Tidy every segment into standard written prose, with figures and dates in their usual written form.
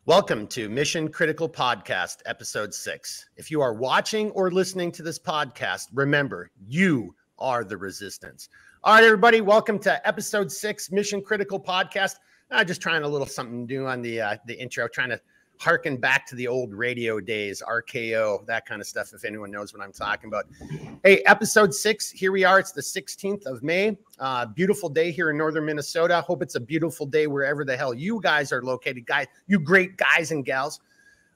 Welcome to Mission Critical Podcast, Episode 6. If you are watching or listening to this podcast, remember, you are the resistance. All right, everybody, welcome to Episode 6, Mission Critical Podcast. Just trying a little something new on the intro, trying to harken back to the old radio days, RKO, that kind of stuff, if anyone knows what I'm talking about. Hey, Episode 6, here we are. It's the 16th of May. Beautiful day here in northern Minnesota. Hope it's a beautiful day wherever the hell you guys are located, guys, you great guys and gals.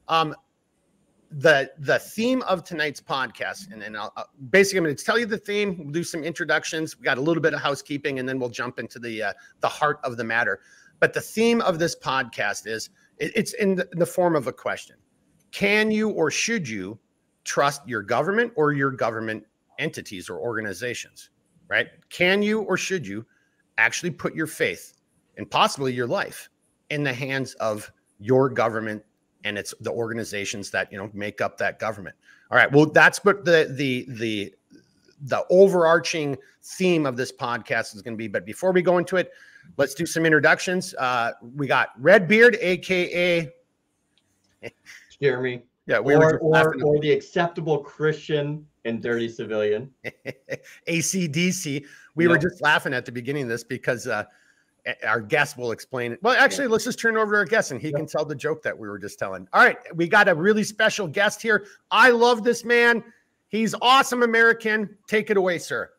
The theme of tonight's podcast, and I'll basically I'm going to tell you the theme. We'll do some introductions. We got a little bit of housekeeping, and then we'll jump into the heart of the matter. But the theme of this podcast is it's in the form of a question. Can you or should you trust your government or your government entities or organizations, right? Can you or should you actually put your faith and possibly your life in the hands of your government and it's the organizations that, you know, make up that government? All right. Well, that's what the overarching theme of this podcast is going to be. But before we go into it, let's do some introductions. We got Redbeard, aka Jeremy. Yeah, or the acceptable Christian and dirty civilian. ACDC. We were just laughing at the beginning of this because our guest will explain it. Well, actually, let's just turn it over to our guest and he can tell the joke that we were just telling. All right, we got a really special guest here. I love this man. He's awesome American. Take it away, sir.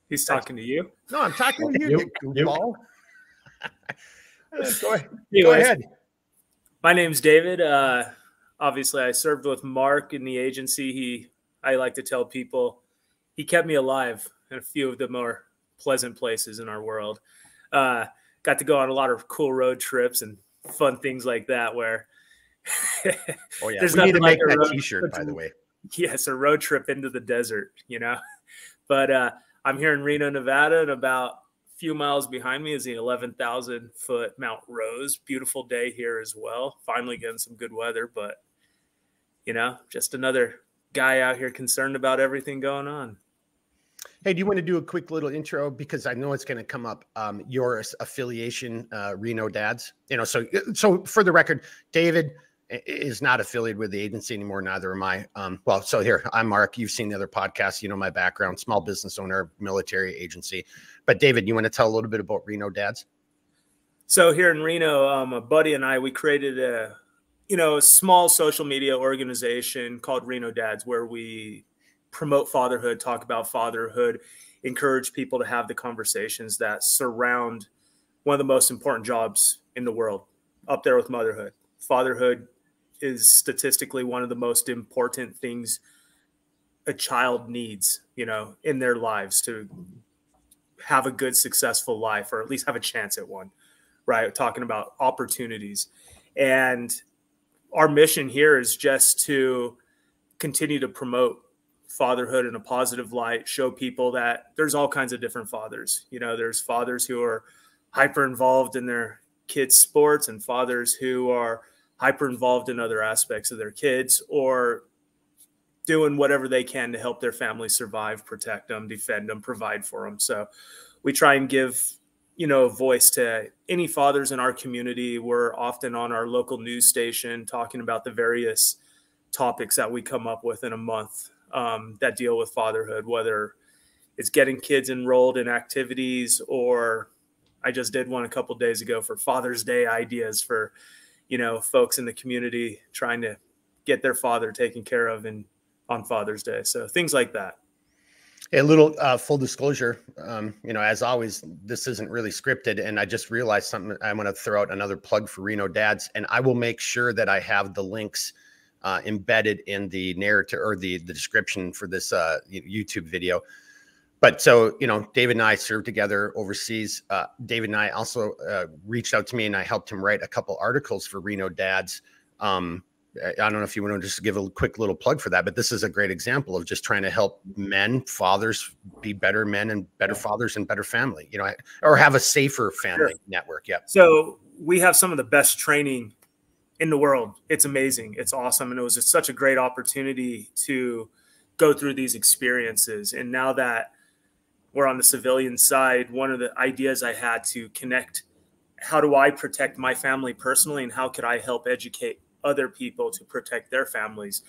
He's talking to you. No, I'm talking to you, goofball. Go ahead. Anyways, Go ahead. My name's David. Obviously, I served with Mark in the agency. I like to tell people he kept me alive in a few of the more pleasant places in our world. Got to go on a lot of cool road trips and fun things like that where oh, yeah. We need to make that t-shirt, by the way. Yes, a road trip into the desert, you know. But I'm here in Reno, Nevada, and about a few miles behind me is the 11,000-foot Mount Rose. Beautiful day here as well. Finally getting some good weather, but, you know, just another guy out here concerned about everything going on. Hey, do you want to do a quick little intro? Because I know it's going to come up, your affiliation, Reno Dads. You know, so for the record, David is not affiliated with the agency anymore. Neither am I. Well, so here, I'm Mark. You've seen the other podcasts. You know my background, small business owner, military agency. But David, you want to tell a little bit about Reno Dads? So here in Reno, a buddy and I, we created a small social media organization called Reno Dads, where we promote fatherhood, talk about fatherhood, encourage people to have the conversations that surround one of the most important jobs in the world, up there with motherhood. Fatherhood is statistically one of the most important things a child needs, you know, in their lives to have a good, successful life, or at least have a chance at one, right? Talking about opportunities. And our mission here is just to continue to promote fatherhood in a positive light, show people that there's all kinds of different fathers. You know, there's fathers who are hyper involved in their kids' sports and fathers who are hyper involved in other aspects of their kids or doing whatever they can to help their family survive, protect them, defend them, provide for them. So we try and give, you know, a voice to any fathers in our community. We're often on our local news station talking about the various topics that we come up with in a month that deal with fatherhood, whether it's getting kids enrolled in activities, or I just did one a couple of days ago for Father's Day ideas for, you know, folks in the community trying to get their father taken care of on Father's Day. So things like that. A little full disclosure, you know, as always, this isn't really scripted. And I just realized something. I'm going to throw out another plug for Reno Dads, and I will make sure that I have the links embedded in the narrative or the description for this YouTube video. But so, you know, David and I served together overseas. David and I also reached out to me and I helped him write a couple articles for Reno Dads. I don't know if you want to just give a quick little plug for that, but this is a great example of just trying to help men, fathers be better men and better fathers and better family, you know, or have a safer family network. Yeah. So we have some of the best training in the world. It's amazing. It's awesome. And it was just such a great opportunity to go through these experiences. And now that more on the civilian side, one of the ideas I had to connect, how do I protect my family personally, and how could I help educate other people to protect their families?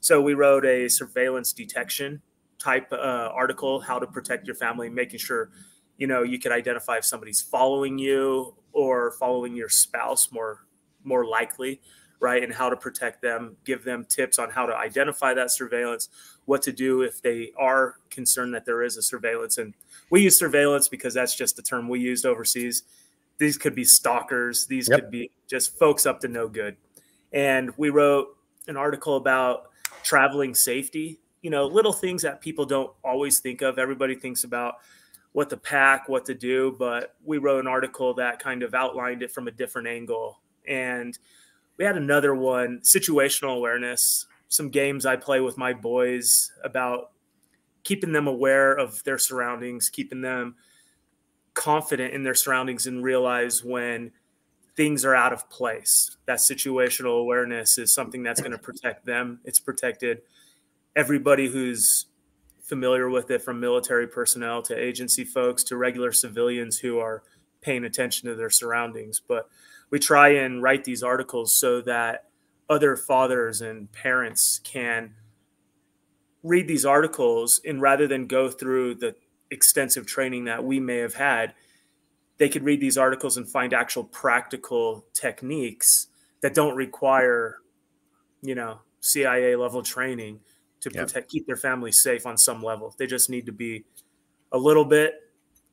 So we wrote a surveillance detection type article, how to protect your family, making sure, you know, you could identify if somebody's following you or following your spouse more likely, right? And how to protect them, give them tips on how to identify that surveillance, what to do if they are concerned that there is a surveillance. And we use surveillance because that's just the term we used overseas. These could be stalkers. These could be just folks up to no good. And we wrote an article about traveling safety, you know, little things that people don't always think of. Everybody thinks about what to pack, what to do, but we wrote an article that kind of outlined it from a different angle. And we had another one, situational awareness, some games I play with my boys about keeping them aware of their surroundings, keeping them confident in their surroundings, and realize when things are out of place. That situational awareness is something that's going to protect them. It's protected everybody who's familiar with it, from military personnel to agency folks to regular civilians who are paying attention to their surroundings. But we try and write these articles so that other fathers and parents can read these articles, and rather than go through the extensive training that we may have had, they could read these articles and find actual practical techniques that don't require, you know, CIA level training to protect, keep their family safe on some level. They just need to be a little bit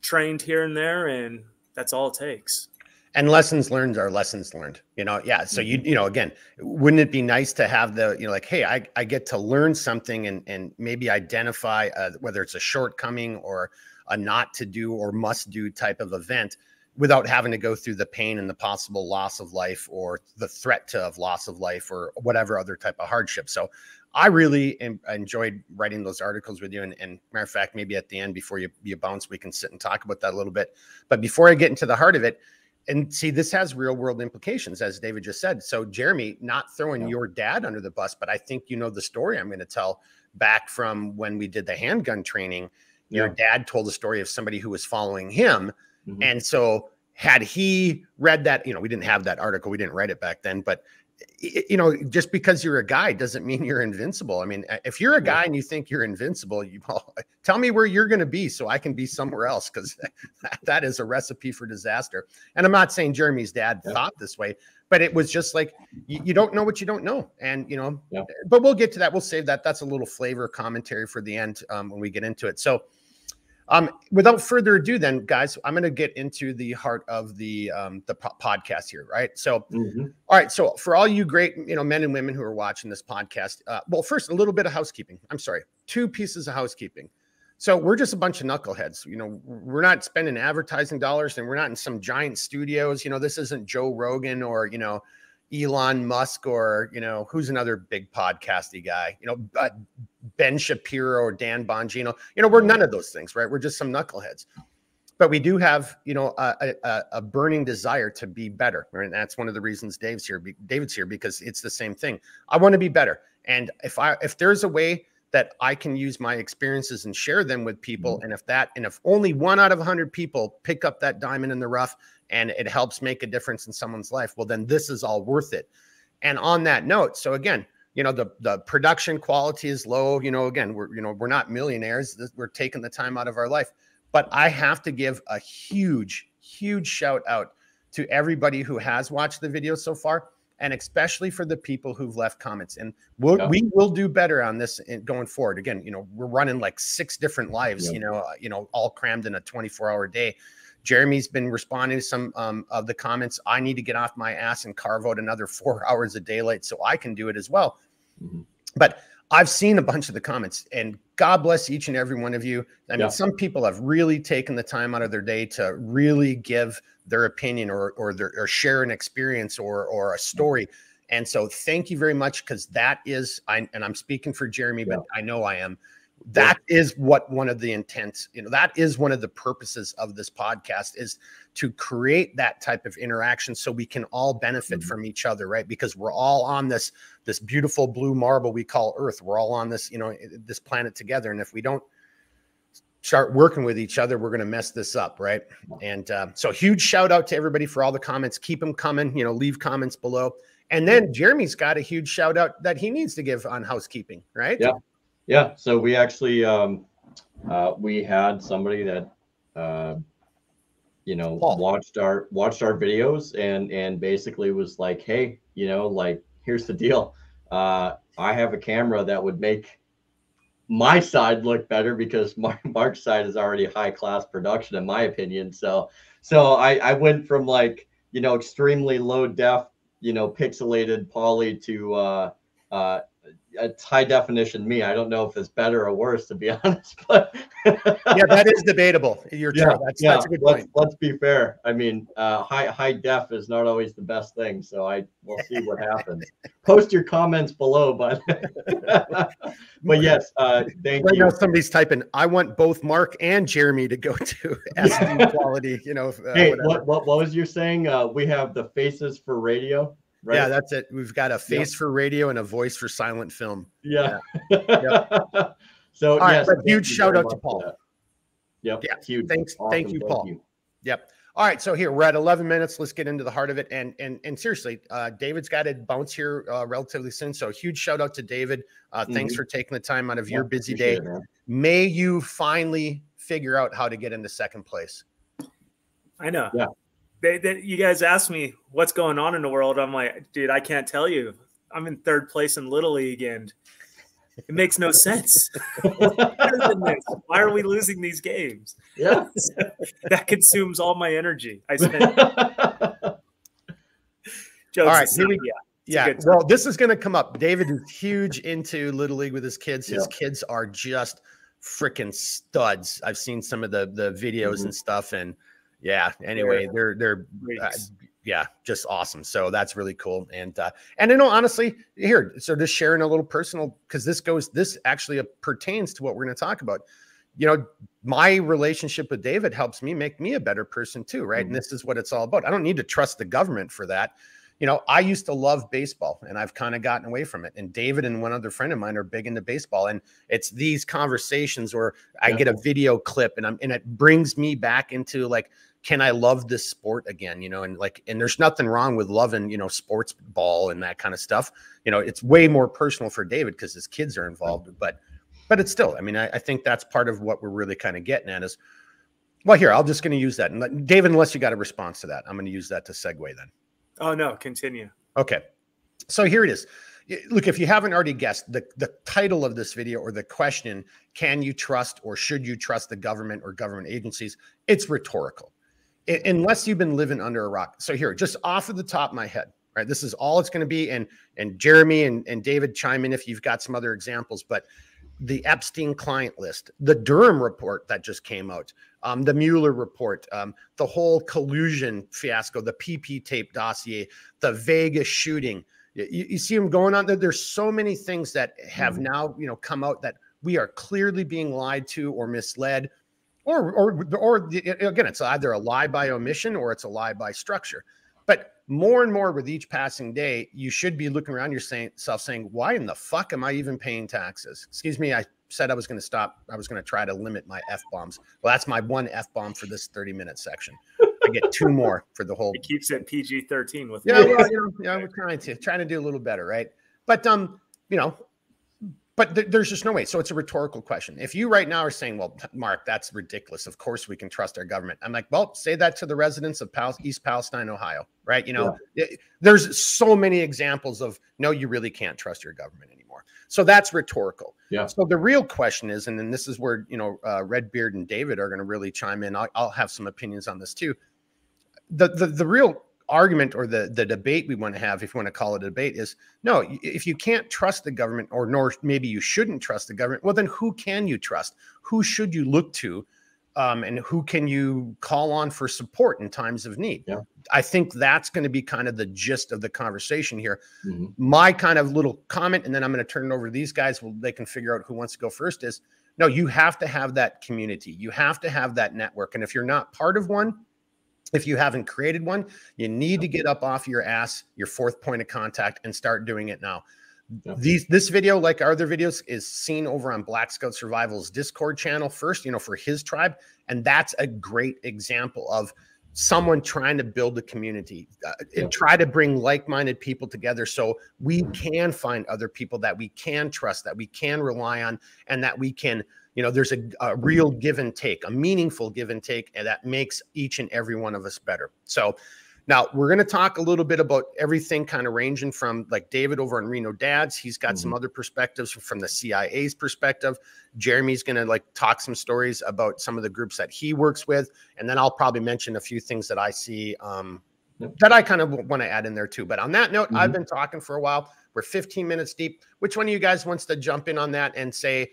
trained here and there, and that's all it takes. And lessons learned are lessons learned, you know? Yeah. So you know, again, wouldn't it be nice to have the, you know, like, hey, I get to learn something and maybe identify whether it's a shortcoming or a not to do or must do type of event, without having to go through the pain and the possible loss of life or the threat of loss of life or whatever other type of hardship. So I really enjoyed writing those articles with you. And matter of fact, maybe at the end, before you bounce, we can sit and talk about that a little bit. But before I get into the heart of it, and see, this has real world implications, as David just said. So Jeremy, not throwing your dad under the bus, but I think you know the story I'm going to tell back from when we did the handgun training. Your dad told the story of somebody who was following him. And so had he read that, you know, we didn't have that article, we didn't write it back then, but you know, just because you're a guy doesn't mean you're invincible. I mean, if you're a guy and you think you're invincible, tell me where you're going to be so I can be somewhere else, because that is a recipe for disaster. And I'm not saying Jeremy's dad thought this way, but it was just like, you don't know what you don't know. And, you know, but we'll get to that. We'll save that. That's a little flavor commentary for the end when we get into it. So without further ado, then, guys, I'm going to get into the heart of the podcast here, right? So, all right. So, for all you great, you know, men and women who are watching this podcast, well, first, a little bit of housekeeping. I'm sorry, 2 pieces of housekeeping. So, we're just a bunch of knuckleheads. You know, we're not spending advertising dollars, and we're not in some giant studios. You know, this isn't Joe Rogan or, you know, Elon Musk or, you know, who's another big podcasty guy, you know, Ben Shapiro or Dan Bongino. You know, we're none of those things, right? We're just some knuckleheads. But we do have, you know, a burning desire to be better. Right? And that's one of the reasons David's here, because it's the same thing. I want to be better. And if there's a way that I can use my experiences and share them with people, and if only 1 out of 100 people pick up that diamond in the rough and it helps make a difference in someone's life, well, then this is all worth it. And on that note, so again, you know, the production quality is low. You know, again, we're not millionaires. We're taking the time out of our life. But I have to give a huge, huge shout out to everybody who has watched the video so far, and especially for the people who've left comments. And we will do better on this going forward. Again, you know, we're running like 6 different lives, you know, all crammed in a 24-hour day. Jeremy's been responding to some of the comments. I need to get off my ass and carve out another 4 hours of daylight so I can do it as well. But I've seen a bunch of the comments, and God bless each and every one of you. I mean, some people have really taken the time out of their day to really give their opinion or share an experience or a story. And so thank you very much, because that is, and I'm speaking for Jeremy, but I know I am. That is what one of the intents, you know, that is one of the purposes of this podcast, is to create that type of interaction so we can all benefit from each other, right? Because we're all on this beautiful blue marble we call Earth. We're all on this, you know, this planet together. And if we don't start working with each other, we're going to mess this up, right? And so huge shout out to everybody for all the comments. Keep them coming, you know, leave comments below. And then Jeremy's got a huge shout out that he needs to give on housekeeping, right? Yeah. Yeah. So we actually, we had somebody that, you know, watched our videos and basically was like, hey, you know, like, here's the deal. I have a camera that would make my side look better because Mark's side is already high class production, in my opinion. So I went from, like, you know, extremely low def, you know, pixelated poly to it's high definition me. I don't know if it's better or worse, to be honest, but yeah, that is debatable. You're true. That's a good point. Let's be fair. I mean, high def is not always the best thing, so we'll see what happens. Post your comments below, but yes, thank you. Now somebody's typing, I want both Mark and Jeremy to go to SD quality. You know, hey, what was you saying? We have the faces for radio. Right? Yeah, that's it. We've got a face for radio and a voice for silent film. Yeah. So, all right, yes, huge shout out to Paul. Yep. Yeah. Huge. Thanks. Awesome. Thank you, Paul. Yep. All right. So here we're at 11 minutes. Let's get into the heart of it. And seriously, David's got to bounce here relatively soon. So huge shout out to David. Thanks for taking the time out of your busy day. May you finally figure out how to get into second place. I know. Yeah. You guys asked me what's going on in the world. I'm like, dude, I can't tell you. I'm in third place in Little League, and it makes no sense. Why are we losing these games? Yeah, that consumes all my energy. I spend. All right, here we go. Yeah, well, this is going to come up. David is huge into Little League with his kids. His kids are just freaking studs. I've seen some of the videos and stuff, and yeah, anyway, they're yeah, just awesome. So that's really cool. And you know, honestly, here, so just sharing a little personal, because this actually pertains to what we're going to talk about. You know, my relationship with David helps me make me a better person too, right? And this is what it's all about. I don't need to trust the government for that. You know, I used to love baseball, and I've kind of gotten away from it. And David and one other friend of mine are big into baseball. And it's these conversations where I get a video clip and it brings me back into, like, can I love this sport again? You know, and there's nothing wrong with loving, you know, sports ball and that kind of stuff. You know, it's way more personal for David because his kids are involved, but it's still, I mean, I think that's part of what we're really kind of getting at is, well, here, I'm just going to use that. And David, unless you got a response to that, I'm going to use that to segue then. Oh, no, continue. Okay. So here it is. Look, if you haven't already guessed, the title of this video, or the question, can you trust or should you trust the government or government agencies? It's rhetorical. Unless you've been living under a rock. So here, just off of the top of my head, right? This is all it's going to be. And Jeremy and David, chime in if you've got some other examples, but the Epstein client list, the Durham report that just came out, the Mueller report, the whole collusion fiasco, the PP tape dossier, the Vegas shooting. You see them going on there. There's so many things that have now, you know, come out that we are clearly being lied to or misled, or again, it's either a lie by omission or it's a lie by structure. But more and more with each passing day, you should be looking around yourself saying, why in the fuck am I even paying taxes? Excuse me, I said I was going to stop. I was going to try to limit my F-bombs. Well, that's my one F-bomb for this 30-minute section. I get 2 more for the whole. It keeps it PG-13 with me. Well, you know, we're trying to do a little better, right? But you know, but there's just no way. So it's a rhetorical question. If you right now are saying, well, Mark, that's ridiculous. Of course we can trust our government. I'm like, well, say that to the residents of East Palestine, Ohio, right? You know, there's so many examples of, no, you really can't trust your government anymore. So that's rhetorical. Yeah. So the real question is, and then this is where, you know, Redbeard and David are going to really chime in. I'll have some opinions on this too. The real argument, or the debate we want to have, if you want to call it a debate, is no, if you can't trust the government, or nor maybe you shouldn't trust the government, well, then who can you trust? Who should you look to? And who can you call on for support in times of need? Yeah. I think that's going to be kind of the gist of the conversation here. My kind of little comment, and then I'm going to turn it over to these guys. Well, they can figure out who wants to go first. Is no, you have to have that community. You have to have that network. And if you're not part of one, if you haven't created one, you need to get up off your ass, your fourth point of contact, and start doing it now. This video, like our other videos, is seen over on Black Scout Survival's Discord channel first, for his tribe. And that's a great example of someone trying to build a community and try to bring like-minded people together so we can find other people that we can trust, that we can rely on, and that we can, there's a real give and take, a meaningful give and take, and that makes each and every one of us better. So now we're going to talk a little bit about everything, kind of ranging from like David over in Reno Dads. He's got some other perspectives from the CIA's perspective. Jeremy's going to talk some stories about some of the groups that he works with. And then I'll probably mention a few things that I see that I kind of want to add in there too. But on that note, I've been talking for a while. We're 15 minutes deep. Which one of you guys wants to jump in on that and say,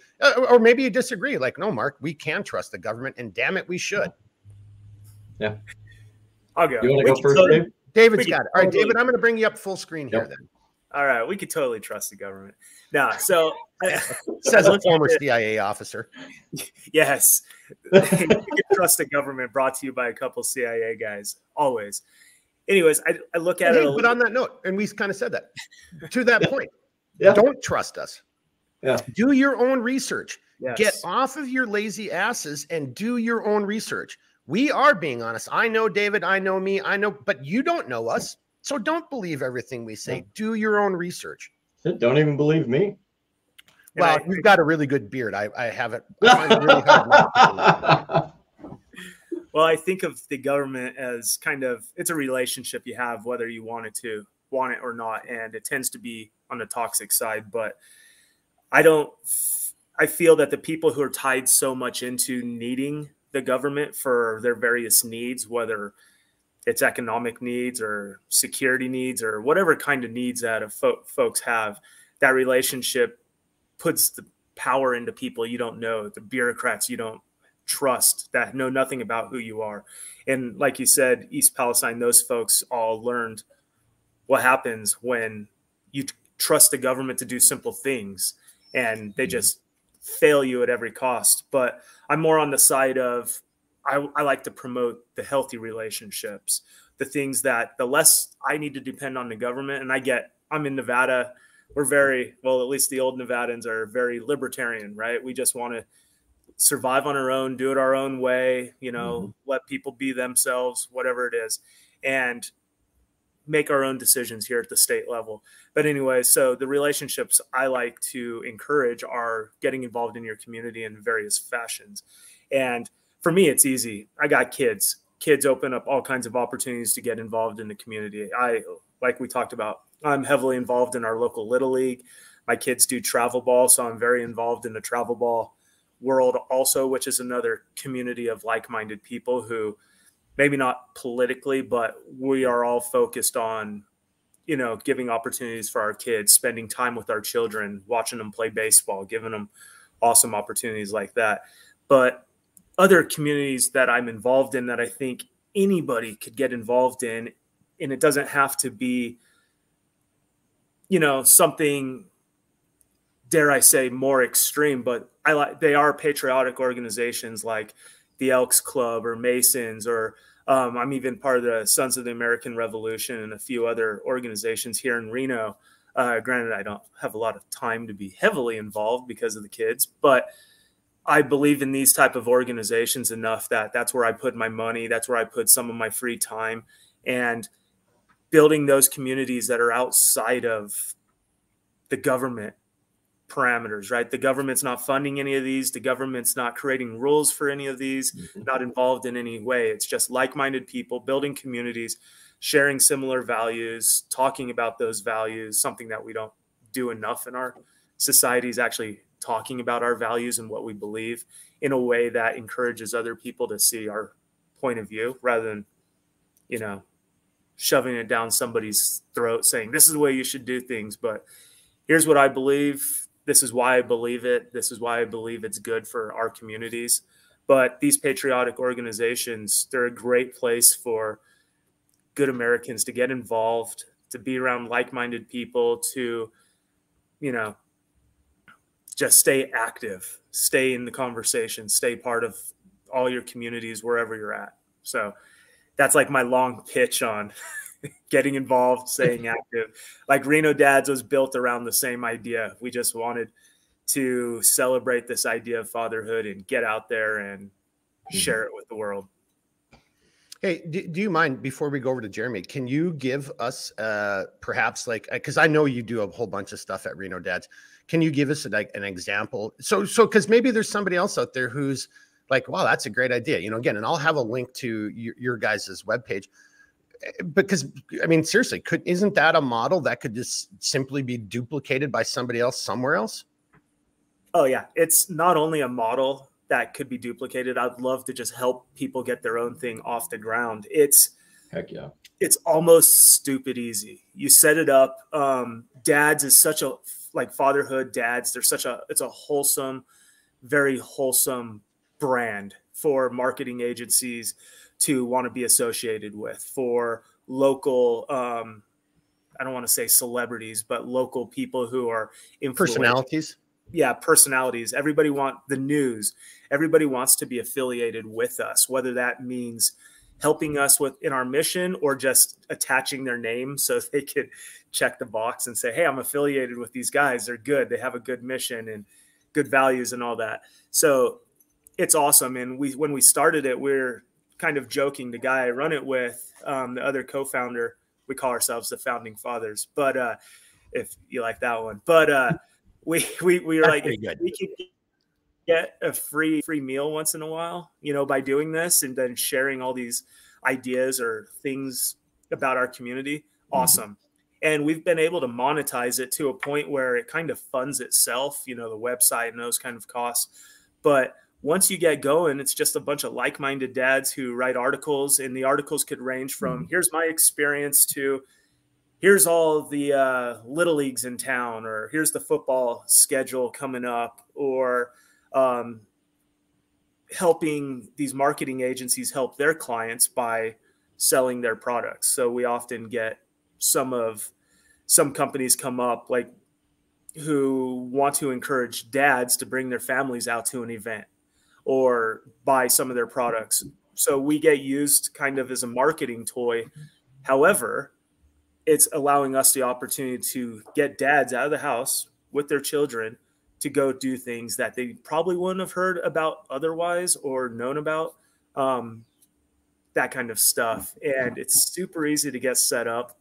or maybe you disagree, like, no, Mark, we can trust the government and damn it, we should. Yeah. I'll go. You want to go first, Dave? David's got it. All right, David, I'm going to bring you up full screen here then. All right. We could totally trust the government. Now, so says a former CIA officer. Yes. You can trust the government, brought to you by a couple CIA guys, always. Anyways, I look at it. But on that note, and we kind of said that, to that point, don't trust us. Yeah. Do your own research. Yes. Get off of your lazy asses and do your own research. We are being honest. I know David, I know me, I know, but you don't know us. So don't believe everything we say. Do your own research. Don't even believe me. Well, you've got a really good beard. I have it. I find it really hard. Well, I think of the government as kind of, it's a relationship you have, whether you want it or not. And it tends to be on the toxic side, but I feel that the people who are tied so much into needing the government for their various needs, whether it's economic needs or security needs or whatever kind of needs that folks have, that relationship puts the power into people you don't know, the bureaucrats you don't trust, that know nothing about who you are. And like you said, East Palestine, those folks all learned what happens when you trust the government to do simple things and they just fail you at every cost. But I'm more on the side of, I like to promote the healthy relationships, the things that the less I need to depend on the government. And I'm in Nevada. We're very, well, at least the old Nevadans are very libertarian, right? We just want to survive on our own, do it our own way, let people be themselves, whatever it is, and make our own decisions here at the state level. But anyway, so the relationships I like to encourage are getting involved in your community in various fashions. And for me, it's easy. I got kids. Kids open up all kinds of opportunities to get involved in the community. Like we talked about, I'm heavily involved in our local Little League. My kids do travel ball, so I'm very involved in the travel ball world also, which is another community of like-minded people who maybe not politically, but we are all focused on, giving opportunities for our kids, spending time with our children, watching them play baseball, giving them awesome opportunities like that. But other communities that I'm involved in that I think anybody could get involved in, and it doesn't have to be, something, dare I say, more extreme, but they are patriotic organizations like the Elks Club or Masons, or I'm even part of the Sons of the American Revolution and a few other organizations here in Reno. Granted, I don't have a lot of time to be heavily involved because of the kids, but I believe in these type of organizations enough that that's where I put my money. That's where I put some of my free time, and building those communities that are outside of the government parameters, right? The government's not funding any of these. The government's not creating rules for any of these, not involved in any way. It's just like-minded people building communities, sharing similar values, talking about those values, something that we don't do enough in our society is actually talking about our values and what we believe in a way that encourages other people to see our point of view rather than, shoving it down somebody's throat saying, this is the way you should do things. But here's what I believe. This is why I believe it. This is why I believe it's good for our communities. But these patriotic organizations, they're a great place for good Americans to get involved, to be around like-minded people, to, just stay active, stay in the conversation, stay part of all your communities wherever you're at. So that's like my long pitch on getting involved, staying active. Like Reno Dads was built around the same idea. We just wanted to celebrate this idea of fatherhood and get out there and share it with the world. Hey, do you mind, before we go over to Jeremy, can you give us perhaps, like, because I know you do a whole bunch of stuff at Reno Dads. Can you give us like an example? So because maybe there's somebody else out there who's like, wow, that's a great idea. You know, again, and I'll have a link to your guys' webpage. Because I mean, seriously, isn't that a model that could just simply be duplicated by somebody else somewhere else? Oh yeah, it's not only a model that could be duplicated. I'd love to just help people get their own thing off the ground. Heck yeah. It's almost stupid easy. You set it up. Dads is such a, like fatherhood dads, it's a wholesome, very wholesome brand for marketing agencies to want to be associated with, for local, I don't want to say celebrities, but local people who are personalities. Yeah, personalities. Everybody wants the news. Everybody wants to be affiliated with us, whether that means helping us in our mission or just attaching their name so they could check the box and say, hey, I'm affiliated with these guys. They're good. They have a good mission and good values and all that. So it's awesome. And when we started it, we're kind of joking. The guy I run it with, the other co-founder, we call ourselves the Founding Fathers, but if you like that one. But we were like, we could get a free meal once in a while, you know, by doing this and then sharing all these ideas or things about our community. Awesome. And we've been able to monetize it to a point where it kind of funds itself, you know, the website and those kind of costs. But once you get going, it's just a bunch of like-minded dads who write articles, and the articles could range from here's my experience to here's all the little leagues in town, or here's the football schedule coming up, or helping these marketing agencies help their clients by selling their products. So we often get some companies come up like who want to encourage dads to bring their families out to an event or buy some of their products. So we get used kind of as a marketing toy. However, it's allowing us the opportunity to get dads out of the house with their children to go do things that they probably wouldn't have heard about otherwise or known about, that kind of stuff. And it's super easy to get set up.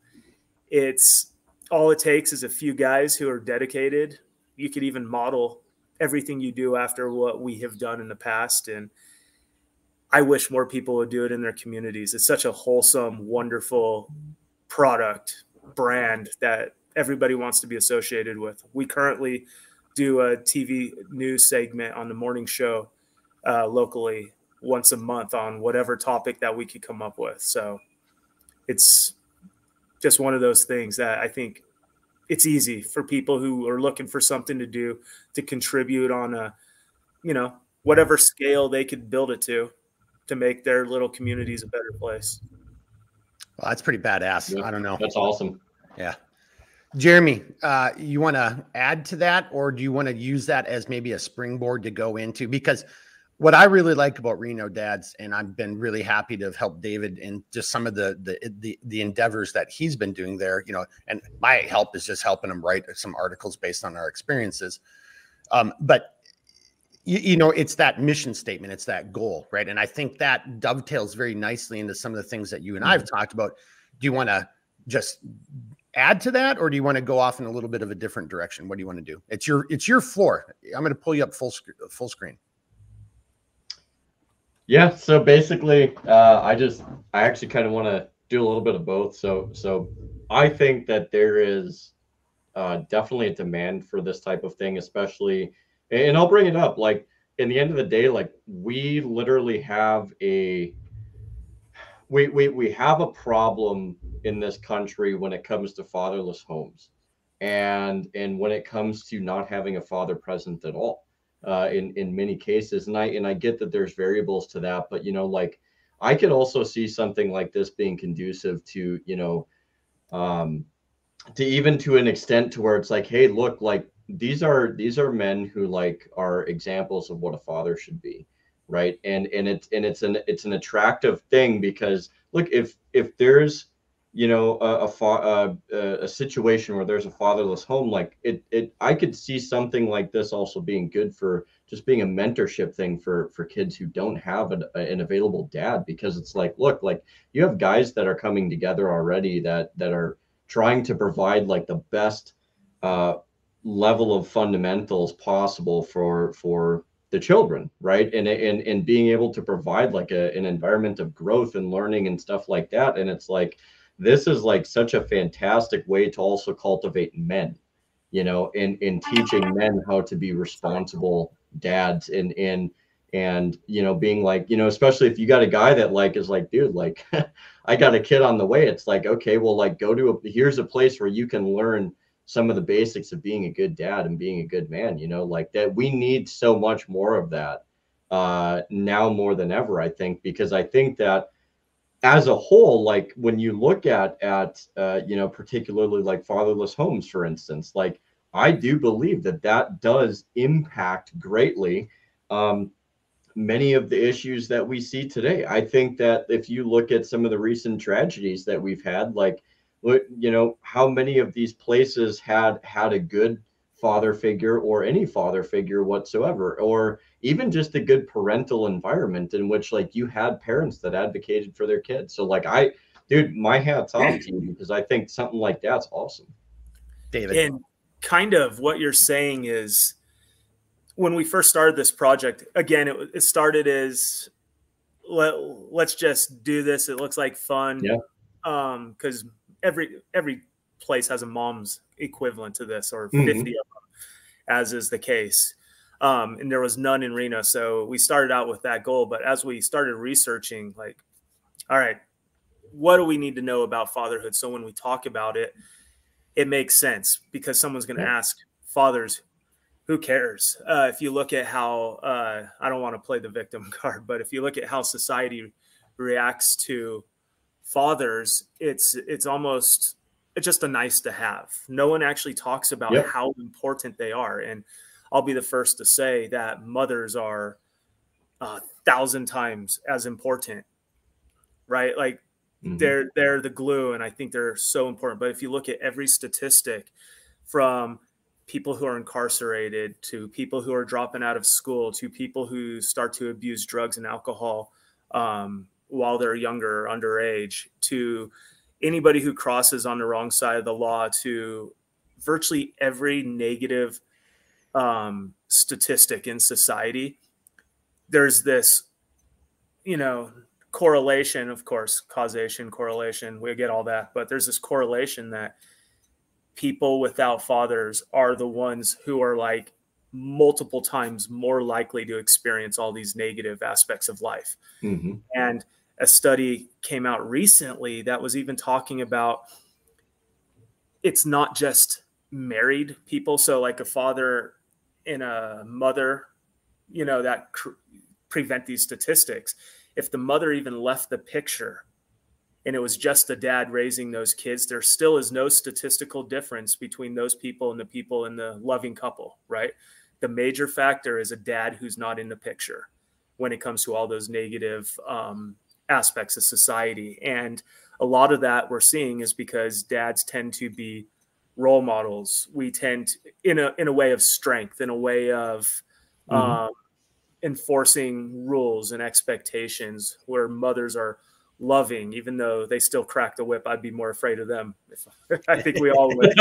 It's all it takes is a few guys who are dedicated. You could even model everything you do after what we have done in the past. And I wish more people would do it in their communities. It's such a wholesome, wonderful product brand that everybody wants to be associated with. We currently do a TV news segment on the morning show locally once a month on whatever topic that we could come up with. So it's just one of those things that I think it's easy for people who are looking for something to do to contribute on a, you know, whatever scale they could build it to make their little communities a better place. Well, that's pretty badass. Yeah, I don't know. That's awesome. Yeah. Jeremy, you want to add to that, or do you want to use that as maybe a springboard to go into? Because what I really like about Reno Dads, and I've been really happy to have helped David in just some of the endeavors that he's been doing there, you know, and my help is just helping him write some articles based on our experiences. But you know, it's that mission statement, it's that goal, right? And I think that dovetails very nicely into some of the things that you and I have talked about. Do you want to just add to that, or do you want to go off in a little bit of a different direction? What do you want to do? It's your floor. I'm going to pull you up full screen. Yeah. So basically, I actually kind of want to do a little bit of both. So I think that there is definitely a demand for this type of thing, especially, and I'll bring it up. Like, in the end of the day, like, we literally have we have a problem in this country when it comes to fatherless homes, and when it comes to not having a father present at all, in many cases. And I get that there's variables to that, but, you know, like, I could also see something like this being conducive to, you know, to even to an extent to where it's like, hey, look, like, these are men who, like, are examples of what a father should be, right? And it's an attractive thing, because look, if there's you know, a situation where there's a fatherless home, like I could see something like this also being good for just being a mentorship thing for kids who don't have an available dad, because it's like, look, like you have guys that are coming together already that are trying to provide like the best level of fundamentals possible for the children, right? And being able to provide like an environment of growth and learning and stuff like that. And it's like, this is like such a fantastic way to also cultivate men, you know, in teaching men how to be responsible dads, and you know, being like, you know, especially if you got a guy that like is like, dude, like I got a kid on the way. It's like, okay, well, like here's a place where you can learn some of the basics of being a good dad and being a good man, you know, like that. We need so much more of that now more than ever, I think, because I think that as a whole, like when you look at you know, particularly like fatherless homes, for instance, like I do believe that does impact greatly many of the issues that we see today. I think that if you look at some of the recent tragedies that we've had, like, you know, how many of these places had a good father figure or any father figure whatsoever, or even just a good parental environment in which like you had parents that advocated for their kids. So like dude, my hat's off to you, because I think something like that's awesome. David. And kind of what you're saying is, when we first started this project, again, it started as let's just do this. It looks like fun. Yeah. Because every place has a mom's equivalent to this, or 50 of them, as is the case. And there was none in Reno. So we started out with that goal. But as we started researching, like, all right, what do we need to know about fatherhood? So when we talk about it, it makes sense, because someone's going to ask fathers, who cares? If you look at how, I don't want to play the victim card, but if you look at how society reacts to fathers, it's just a nice to have. No one actually talks about how important they are. And I'll be the first to say that mothers are 1,000 times as important, right? Like they're the glue, and I think they're so important. But if you look at every statistic, from people who are incarcerated to people who are dropping out of school to people who start to abuse drugs and alcohol while they're younger or underage, to anybody who crosses on the wrong side of the law, to virtually every negative statistic in society, there's this, you know, correlation, of course, causation, correlation, we get all that, but there's this correlation that people without fathers are the ones who are like multiple times more likely to experience all these negative aspects of life. And a study came out recently that was even talking about, it's not just married people. So like a father and a mother, you know, that prevent these statistics. If the mother even left the picture and it was just the dad raising those kids, there still is no statistical difference between those people and the people in the loving couple, right? The major factor is a dad who's not in the picture when it comes to all those negative aspects of society. And a lot of that we're seeing is because dads tend to be role models. We tend to, in a way of strength, in a way of enforcing rules and expectations, where mothers are loving, even though they still crack the whip. I'd be more afraid of them. I think we all would.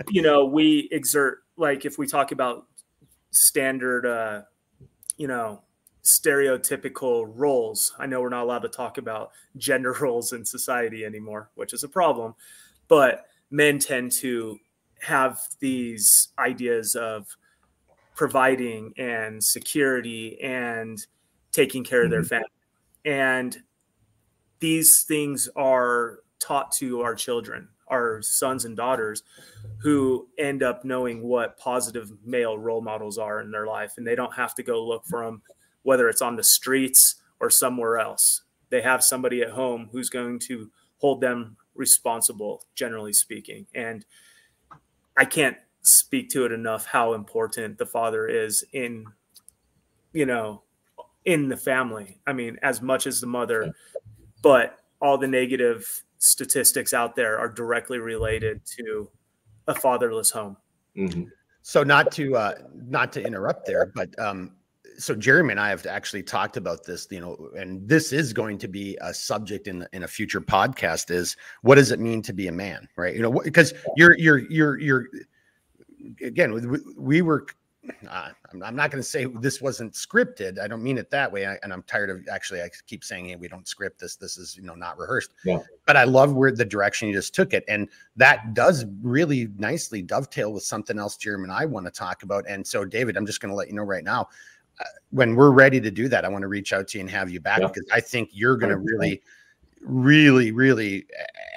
You know, we exert, like if we talk about standard, you know, stereotypical roles. I know we're not allowed to talk about gender roles in society anymore, which is a problem, but men tend to have these ideas of providing and security and taking care of their family. And these things are taught to our children, our sons and daughters, who end up knowing what positive male role models are in their life. And they don't have to go look for them, whether it's on the streets or somewhere else. They have somebody at home who's going to hold them responsible, generally speaking. And I can't speak to it enough how important the father is in, you know, in the family. I mean, as much as the mother, but all the negative statistics out there are directly related to a fatherless home. Mm-hmm. So not to interrupt there, but so Jeremy and I have actually talked about this, you know, and this is going to be a subject in a future podcast, is what does it mean to be a man, right? You know, because you're again, we were, I'm not going to say this wasn't scripted. I don't mean it that way. And I'm tired of, actually, I keep saying, hey, we don't script this. This is, you know, not rehearsed. Yeah. But I love where the direction you just took it. And that does really nicely dovetail with something else Jeremy and I want to talk about. And so, David, I'm just going to let you know right now, when we're ready to do that, I want to reach out to you and have you back, because I think you're going to really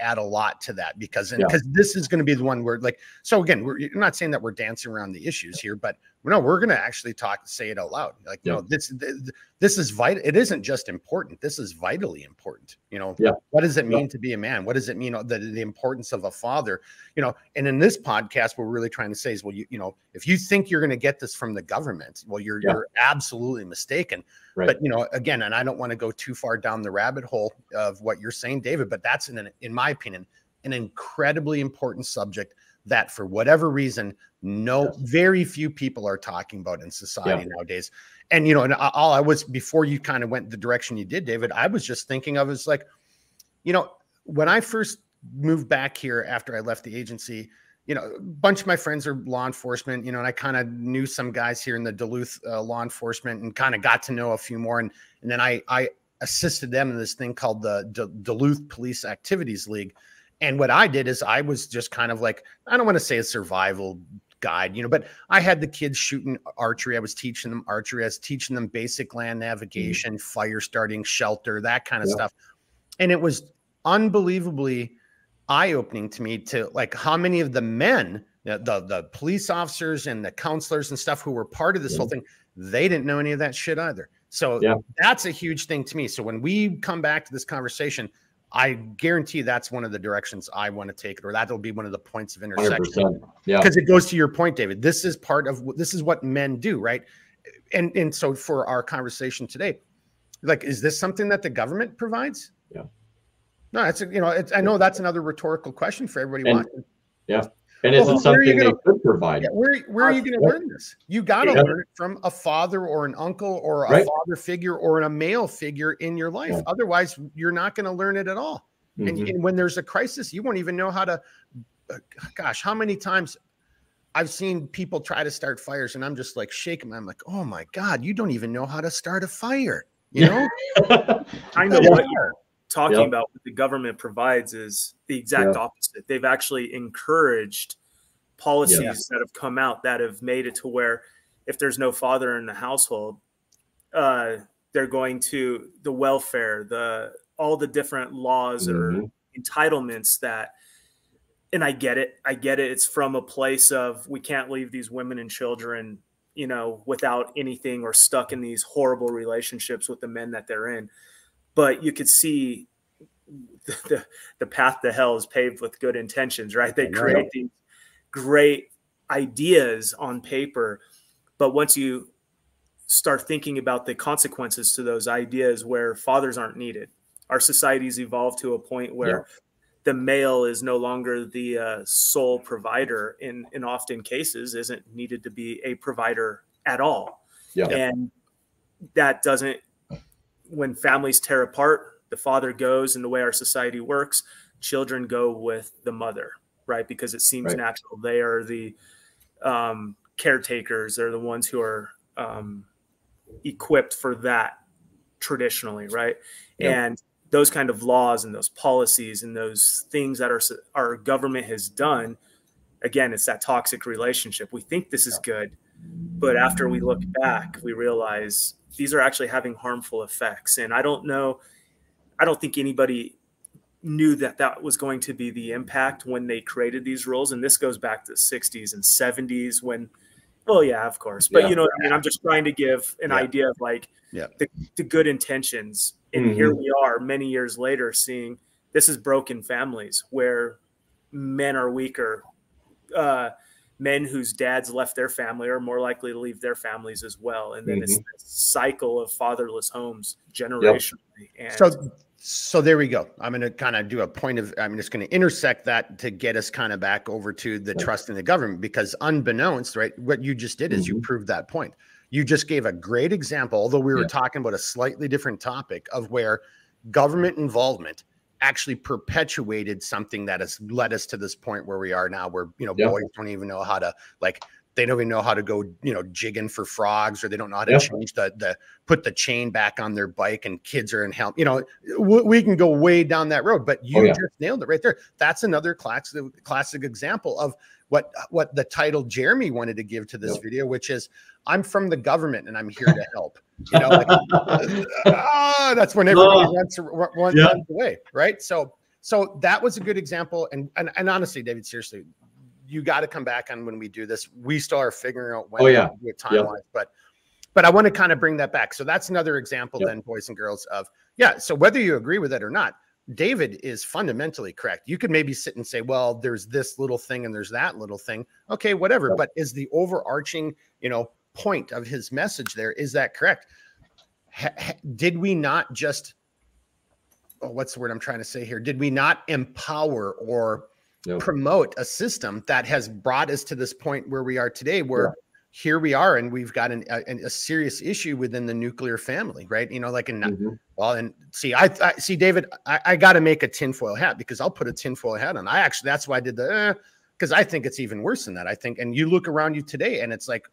add a lot to that, because this is going to be the one where, like, so again, I'm not saying that we're dancing around the issues here, but no, we're going to actually say it out loud. Like, no, this is vital. It isn't just important. This is vitally important. You know, what does it mean to be a man? What does it mean, the importance of a father, you know? And in this podcast, what we're really trying to say is, well, you know, if you think you're going to get this from the government, well, you're absolutely mistaken. Right. But, you know, again, and I don't want to go too far down the rabbit hole of what you're saying, David, but that's, in my opinion, an incredibly important subject that, for whatever reason, very few people are talking about in society nowadays. And, you know, and all I was, before you kind of went the direction you did, David, I was just thinking of is, like, you know, when I first moved back here after I left the agency, you know, a bunch of my friends are law enforcement, you know, and I kind of knew some guys here in the Duluth law enforcement, and kind of got to know a few more. And then I assisted them in this thing called the Duluth Police Activities League. And what I did is, I was just kind of like, I don't want to say a survival guide, you know, but I had the kids shooting archery. I was teaching them archery. I was teaching them basic land navigation, fire starting, shelter, that kind of stuff. And it was unbelievably eye-opening to me, to, like, how many of the men, the police officers and the counselors and stuff who were part of this whole thing, they didn't know any of that shit either. So that's a huge thing to me. So when we come back to this conversation, I guarantee that's one of the directions I want to take it, or that'll be one of the points of intersection. Because it goes to your point, David. This is what men do, right? And so for our conversation today, like, is this something that the government provides? No, it's, you know, I know that's another rhetorical question for everybody watching. And is it something they could provide? Where are you going to learn this? You got to learn it from a father or an uncle or a father figure or a male figure in your life. Otherwise, you're not going to learn it at all. And when there's a crisis, you won't even know how to, gosh, how many times I've seen people try to start fires, and I'm just like shaking. I'm like, oh my God, you don't even know how to start a fire. You know? I know what you're talking about. What the government provides is the exact opposite. They've actually encouraged policies that have come out that have made it to where, if there's no father in the household, they're going to the welfare, all the different laws or entitlements that, and I get it. It's from a place of, we can't leave these women and children, you know, without anything, or stuck in these horrible relationships with the men that they're in. But you could see the path to hell is paved with good intentions, right? They create these great ideas on paper, but once you start thinking about the consequences to those ideas, where fathers aren't needed, our society's evolved to a point where the male is no longer the sole provider, in often cases isn't needed to be a provider at all. And that doesn't, when families tear apart, the father goes, and the way our society works, children go with the mother, right? Because it seems natural. They are the caretakers. They're the ones who are equipped for that traditionally, right? And those kind of laws and those policies and those things that our government has done, again, it's that toxic relationship. We think this is good, but after we look back, we realize these are actually having harmful effects. And I don't think anybody knew that was going to be the impact when they created these rules. And this goes back to the 60s and 70s when, well, yeah, of course. But you know what I mean? I'm just trying to give an idea of, like, the good intentions. And here we are many years later seeing this is broken families where men are weaker. men whose dads left their family are more likely to leave their families as well. And then it's this cycle of fatherless homes generationally. And so there we go. I'm going to kind of do a point of, I'm just going to intersect that to get us kind of back over to the trust in the government, because unbeknownst, right, what you just did is you proved that point. You just gave a great example, although we were talking about a slightly different topic, of where government involvement actually perpetuated something that has led us to this point where we are now, where, you know, boys don't even know how to, like, they don't even know how to go, you know, jigging for frogs, or they don't know how to change put the chain back on their bike, and kids are in help. You know, we can go way down that road, but you just nailed it right there. That's another classic example of what the title Jeremy wanted to give to this video, which is, I'm from the government and I'm here to help. You know, like, that's when everybody runs away, right? So that was a good example. And honestly, David, seriously, you got to come back on when we do this. We still are figuring out when to do it time-wise, but I want to kind of bring that back. So that's another example then, boys and girls, of, so whether you agree with it or not, David is fundamentally correct. You could maybe sit and say, well, there's this little thing and there's that little thing. Okay, whatever. But is the overarching, you know, point of his message there, is that correct? Did we not just, what's the word I'm trying to say here? Did we not empower or promote a system that has brought us to this point where we are today, where here we are, and we've got a serious issue within the nuclear family, right? You know, like, well, and see, I see, David, I got to make a tinfoil hat, because I'll put a tinfoil hat on. That's why I did because I think it's even worse than that. I think, and you look around you today, and it's like,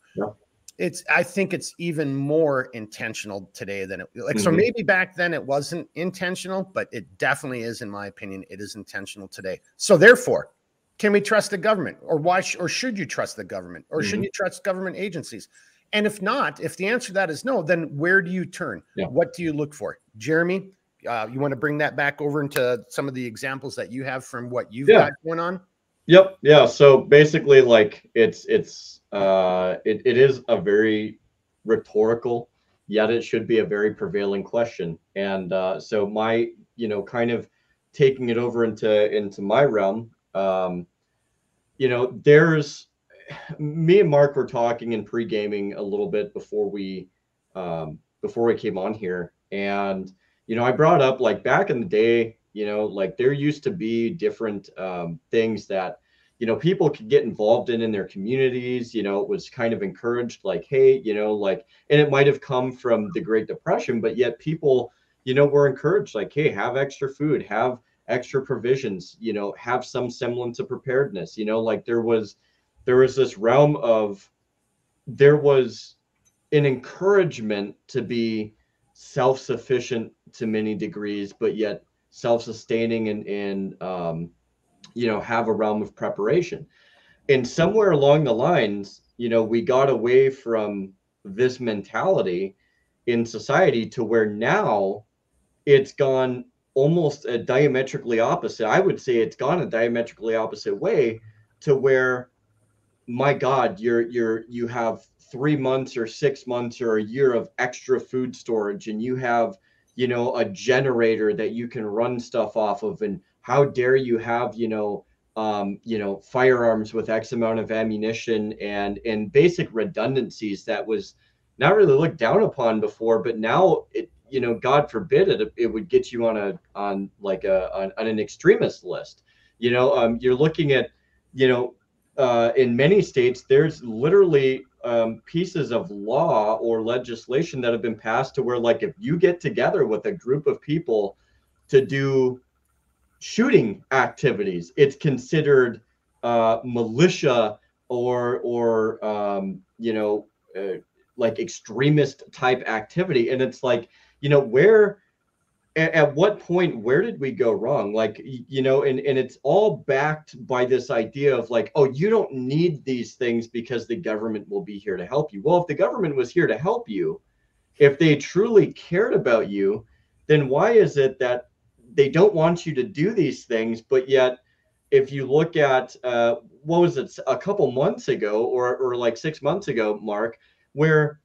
I think it's even more intentional today than it, like, so maybe back then it wasn't intentional, but it definitely is, in my opinion, it is intentional today. So therefore, can we trust the government, or or should you trust the government, or should you trust government agencies? And if not, if the answer to that is no, then where do you turn? What do you look for? Jeremy, you want to bring that back over into some of the examples that you have from what you've got going on? Yeah. So basically, like, it is a very rhetorical, yet it should be a very prevailing question. And so my, you know, kind of taking it over into my realm, you know, me and Mark were talking in pre-gaming a little bit before we came on here, and, you know, I brought up, like, back in the day, you know, like, there used to be different things that, you know, people could get involved in their communities. You know, it was kind of encouraged, like, hey, you know, like, and it might have come from the Great Depression, but yet people, you know, were encouraged, like, hey, have extra food, have extra provisions, you know, have some semblance of preparedness. You know, like, there was this realm of, there was an encouragement to be self-sufficient to many degrees, but yet self-sustaining and you know, have a realm of preparation. And somewhere along the lines, you know, we got away from this mentality in society to where now it's gone almost a diametrically opposite. I would say it's gone a diametrically opposite way, to where, my God, you have 3 months or 6 months or a year of extra food storage, and you have, you know, a generator that you can run stuff off of, and how dare you have, you know, firearms with X amount of ammunition, and basic redundancies that was not really looked down upon before, but now it, you know, God forbid it would get you on an extremist list. You know, you're looking at, you know, in many states, there's literally pieces of law or legislation that have been passed to where, like, if you get together with a group of people to do shooting activities, it's considered militia or you know, like, extremist type activity. And it's like, you know, at what point, where did we go wrong? Like, you know, and it's all backed by this idea of, like, oh, you don't need these things because the government will be here to help you. Well, if the government was here to help you, if they truly cared about you, then why is it that they don't want you to do these things? But yet, if you look at, what was it, a couple months ago, or like 6 months ago, Mark, where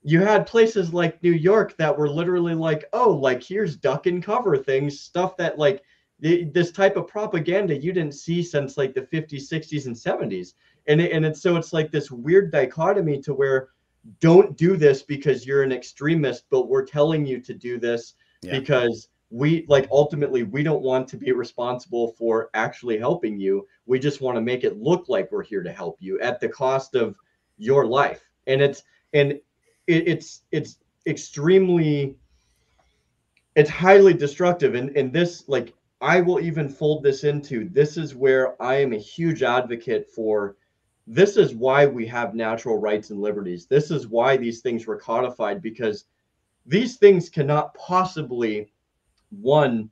you had places like New York that were literally like, oh, like, here's duck and cover things, stuff that, like, this type of propaganda you didn't see since, like, the 50s, 60s, and 70s. And it's like this weird dichotomy to where don't do this because you're an extremist, but we're telling you to do this because we like ultimately we don't want to be responsible for actually helping you. We just want to make it look like we're here to help you at the cost of your life. And it's extremely, it's highly destructive. And this, like, I will even fold this into, this is where I am a huge advocate for. This is why we have natural rights and liberties. This is why these things were codified, because these things cannot possibly, one,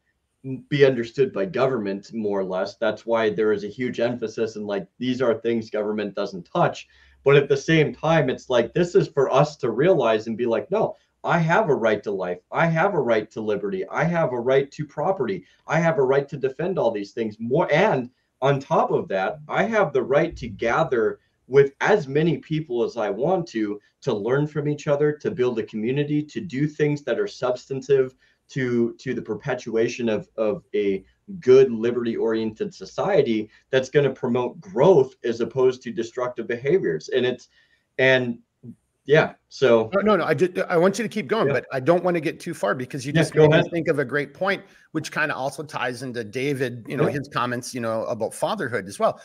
be understood by government, more or less. That's why there is a huge emphasis in like, these are things government doesn't touch. But at the same time, it's like, this is for us to realize and be like, no, I have a right to life. I have a right to liberty. I have a right to property. I have a right to defend all these things more. And on top of that, I have the right to gather with as many people as I want to learn from each other, to build a community, to do things that are substantive to the perpetuation of a good liberty-oriented society that's going to promote growth as opposed to destructive behaviors. So no, I want you to keep going, but I don't want to get too far, because you just made me think of a great point, which kind of also ties into David, his comments, about fatherhood as well.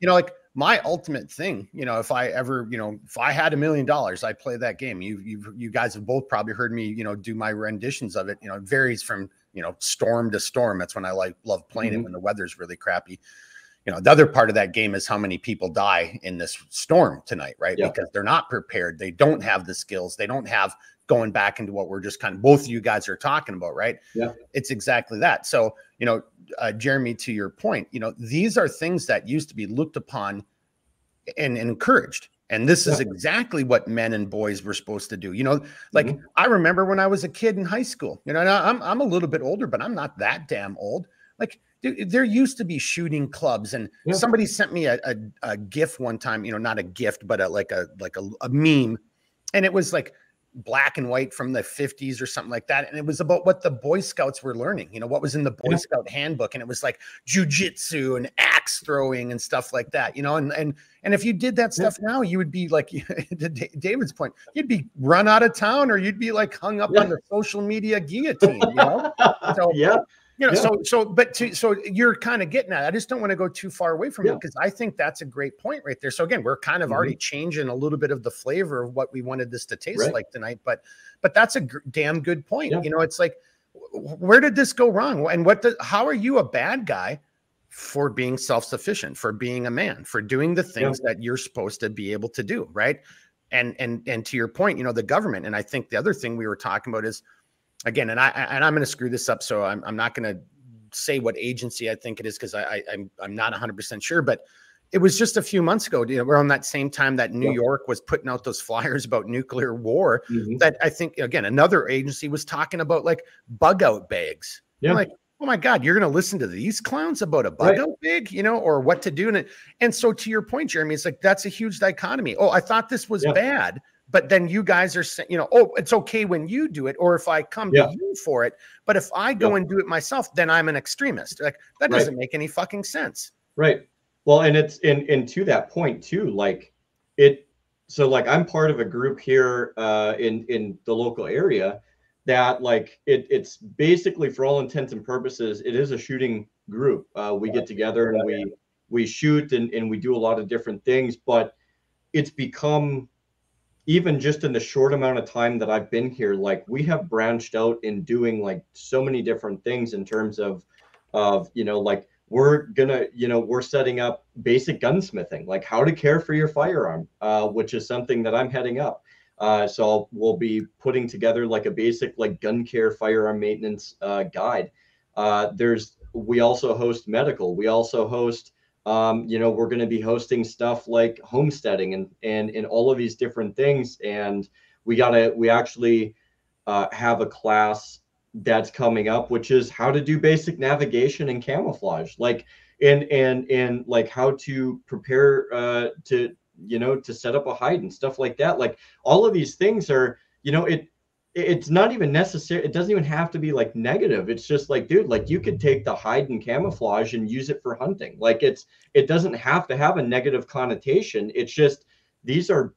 Like my ultimate thing, if I ever, if I had $1 million, I'd play that game. You guys have both probably heard me, do my renditions of it. It varies from, storm to storm. That's when I love playing it, when the weather's really crappy. The other part of that game is how many people die in this storm tonight, right? Because they're not prepared. They don't have the skills. They don't have, going back into what we're just kind of, both of you guys are talking about, right? It's exactly that. So, Jeremy, to your point, these are things that used to be looked upon and encouraged. And this is exactly what men and boys were supposed to do. Like I remember when I was a kid in high school, and I'm a little bit older, but I'm not that damn old. Like there used to be shooting clubs, and somebody sent me a GIF one time, not a gift, but a meme. And it was like black and white from the 50s or something like that. And it was about what the Boy Scouts were learning, what was in the Boy Scout handbook. And it was like jujitsu and axe throwing and stuff like that, and if you did that stuff now, you would be like, to David's point, you'd be run out of town, or you'd be like hung up on the social media guillotine, So, so you're kind of getting at it. I just don't want to go too far away from it, because I think that's a great point right there. So again, we're kind of already changing a little bit of the flavor of what we wanted this to taste like tonight, but that's a damn good point. It's like, where did this go wrong? And how are you a bad guy for being self-sufficient, for being a man, for doing the things that you're supposed to be able to do, right? And to your point, the government. And I think the other thing we were talking about is, again, and I'm going to screw this up, so I'm not going to say what agency I think it is, because I'm not 100% sure. But it was just a few months ago, around that same time that New York was putting out those flyers about nuclear war, that I think, again, another agency was talking about like bug out bags. I'm like, oh my God, you're going to listen to these clowns about a bug out bag, or what to do. And so to your point, Jeremy, it's like, that's a huge dichotomy. Oh, I thought this was bad. But then you guys are saying, oh, it's okay when you do it, or if I come to you for it. But if I go and do it myself, then I'm an extremist. Like, that doesn't make any fucking sense. Right. Well, and it's and to that point too, like so like I'm part of a group here in the local area that like it's basically, for all intents and purposes, it is a shooting group. We get together and we shoot and we do a lot of different things, but it's become, even just in the short amount of time that I've been here, like we have branched out in doing like so many different things in terms of like we're setting up basic gunsmithing, like how to care for your firearm, which is something that I'm heading up. So we'll be putting together like a basic like gun care, firearm maintenance guide. We also host medical. We also host we're going to be hosting stuff like homesteading and all of these different things. And we actually have a class that's coming up, which is how to do basic navigation and camouflage, like, and like how to prepare to set up a hide and stuff like that. Like all of these things are, it's not even necessary. It doesn't even have to be like negative. It's just like, dude, like you could take the hide and camouflage and use it for hunting. Like it doesn't have to have a negative connotation. It's just, these are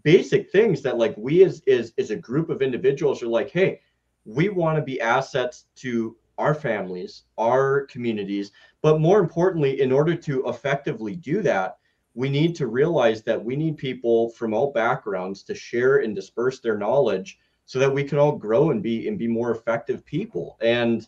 basic things that like we as a group of individuals are like, hey, we want to be assets to our families, our communities. But more importantly, in order to effectively do that, we need to realize that we need people from all backgrounds to share and disperse their knowledge so that we can all grow and be more effective people. And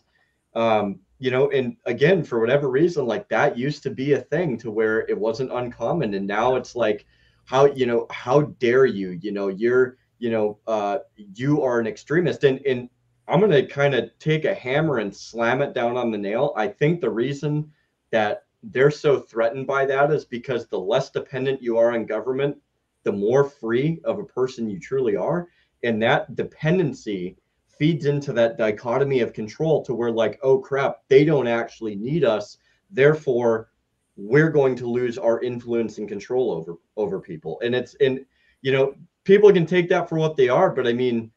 you know, and again, for whatever reason, like that used to be a thing to where it wasn't uncommon, and now it's like, how, you know, how dare you, you know, you're, you know, you are an extremist. And I'm going to kind of take a hammer and slam it down on the nail. I think the reason that they're so threatened by that is because the less dependent you are on government, the more free of a person you truly are. And that dependency feeds into that dichotomy of control to where like, oh crap, they don't actually need us, therefore we're going to lose our influence and control over people. And you know, people can take that for what they are, but I mean,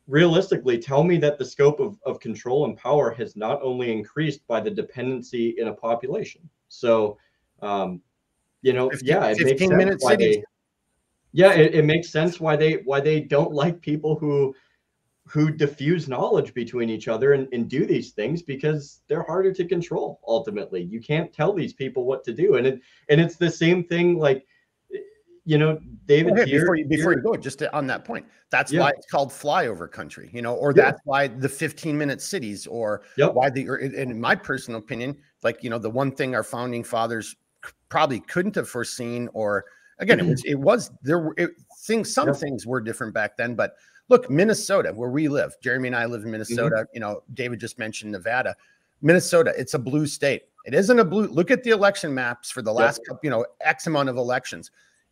realistically, tell me that the scope of control and power has not only increased by the dependency in a population. So you know, 15, yeah, it makes sense why they, yeah, it makes sense why they don't like people who diffuse knowledge between each other and do these things, because they're harder to control. Ultimately, you can't tell these people what to do. And it's the same thing, like, you know, David, before you go, just on that point, that's why it's called Flyover Country, you know, or that's why the 15-minute cities, or why in my personal opinion, like, you know, the one thing our founding fathers probably couldn't have foreseen, or again, some things were different back then, but look, Minnesota, where we live, Jeremy and I live in Minnesota. You know, David just mentioned Nevada. Minnesota, it's a blue state. It isn't a blue. Look at the election maps for the last, you know, X amount of elections.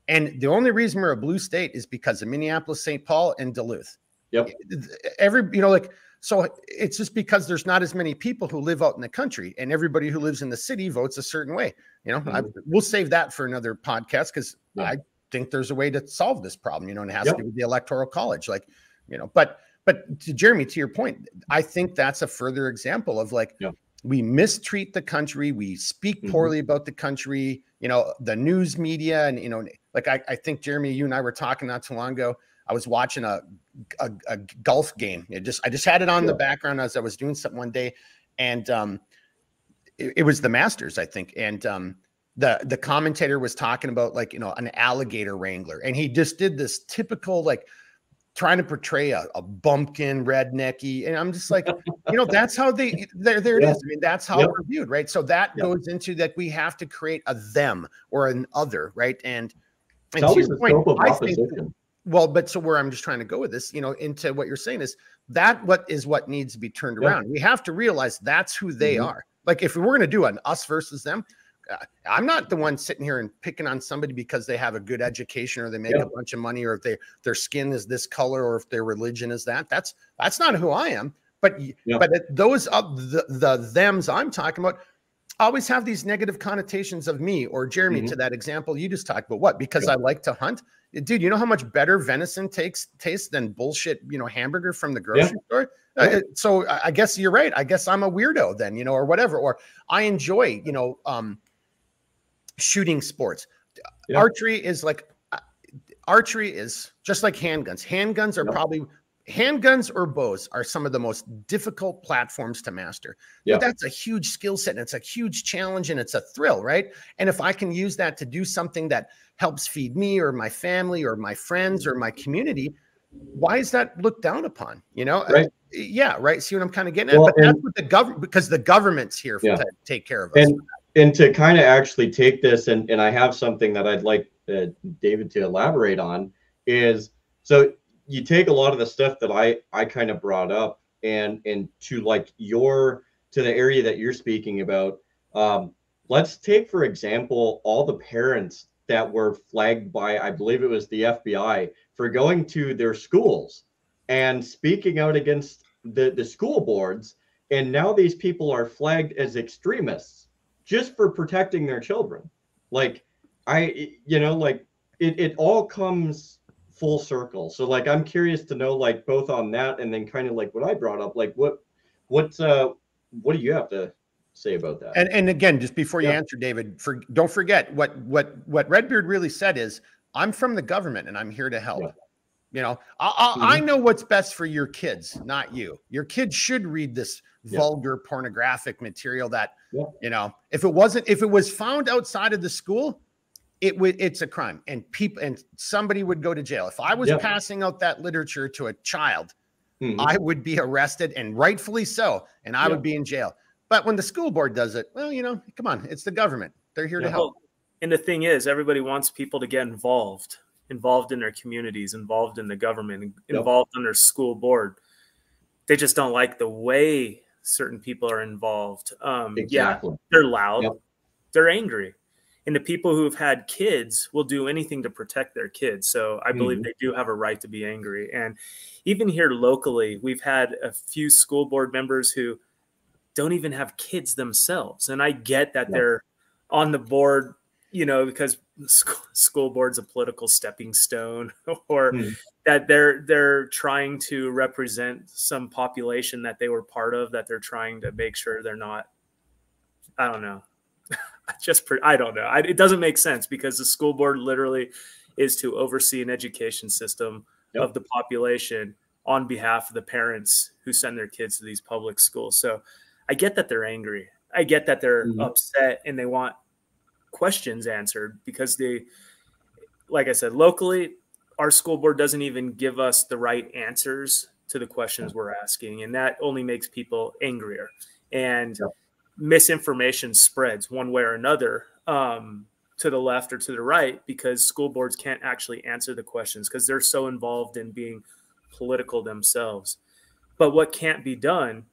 And the only reason we're a blue state is because of Minneapolis, St. Paul, and Duluth. You know, like, so it's just because there's not as many people who live out in the country, and everybody who lives in the city votes a certain way. You know, we'll save that for another podcast, because I think there's a way to solve this problem, you know, and it has to do with the Electoral College. Like, you know, but to Jeremy, to your point, I think that's a further example of like, we mistreat the country. We speak poorly about the country, you know, the news media. And, you know, like, I think, Jeremy, you and I were talking not too long ago. I was watching a golf game. I just had it on the background as I was doing something one day. And it was the Masters, I think. And the commentator was talking about, like, you know, an alligator wrangler. And he just did this typical, like, trying to portray a bumpkin rednecky. And I'm just like, you know, that's how there it is. I mean, that's how we're viewed, right? So that goes into that we have to create a them or an other, right? And it's always the scope of opposition. Well, but so where I'm just trying to go with this, you know, into what you're saying is what needs to be turned around. We have to realize that's who they are. Like, if we were going to do an us versus them, I'm not the one sitting here and picking on somebody because they have a good education, or they make a bunch of money, or if their skin is this color, or if their religion is that. That's not who I am. But those the thems I'm talking about always have these negative connotations of me or Jeremy. To that example you just talked about, what? Because I like to hunt, dude. You know how much better venison tastes than bullshit, you know, hamburger from the grocery store. So I guess you're right. I guess I'm a weirdo then, you know, or whatever. Or I enjoy, you know, shooting sports. Archery is just like handguns. Handguns are probably handguns or bows are some of the most difficult platforms to master. But that's a huge skill set, and it's a huge challenge, and it's a thrill, right? And if I can use that to do something that helps feed me or my family or my friends or my community, why is that looked down upon? You know, right? See what I'm kind of getting at? But that's what the government, because the government's here to take care of us. And to kind of actually take this, and I have something that I'd like David to elaborate on, is, so you take a lot of the stuff that I kind of brought up, and to like to the area that you're speaking about. Let's take, for example, all the parents that were flagged by, I believe it was the FBI, for going to their schools and speaking out against the school boards. And now these people are flagged as extremists just for protecting their children. Like, you know, like it all comes full circle. So like, I'm curious to know, like, both on that and then kind of like what I brought up, like what do you have to say about that? And again, just before you answer, David, don't forget what Redbeard really said is, I'm from the government and I'm here to help. You know, I know what's best for your kids, not you. Your kids should read this vulgar pornographic material that, you know, if it was found outside of the school, it's a crime, and somebody would go to jail. If I was passing out that literature to a child, I would be arrested, and rightfully so, and I would be in jail. But when the school board does it, well, you know, come on, it's the government. They're here to help. And the thing is, everybody wants people to get involved in their communities, involved in the government, involved in their school board. They just don't like the way certain people are involved. Exactly. Yeah, they're loud, they're angry. And the people who've had kids will do anything to protect their kids. So I believe they do have a right to be angry. And even here locally, we've had a few school board members who don't even have kids themselves. And I get that they're on the board, you know, because school board's a political stepping stone, or that they're trying to represent some population that they were part of, that they're trying to make sure they're not, I don't know. I don't know. It doesn't make sense, because the school board literally is to oversee an education system of the population on behalf of the parents who send their kids to these public schools. So I get that they're angry. I get that they're upset and they want questions answered, because like I said, locally, our school board doesn't even give us the right answers to the questions we're asking. And that only makes people angrier. And misinformation spreads one way or another, to the left or to the right, because school boards can't actually answer the questions because they're so involved in being political themselves. But what can't be done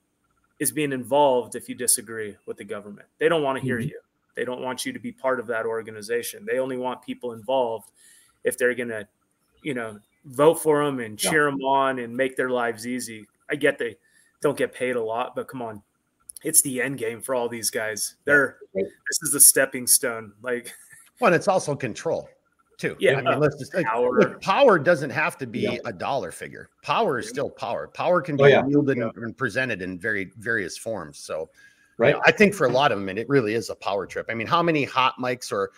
is being involved if you disagree with the government. They don't want to hear you. They don't want you to be part of that organization. They only want people involved if they're going to, you know, vote for them and cheer them on and make their lives easy. I get they don't get paid a lot, but come on. It's the end game for all these guys. This is the stepping stone. Like, well, and it's also control too. Yeah. I mean, let's just, look, power doesn't have to be a dollar figure. Power is still power. Power can be wielded and presented in various forms. So, you know, I think for a lot of them, and it really is a power trip. I mean, how many hot mics or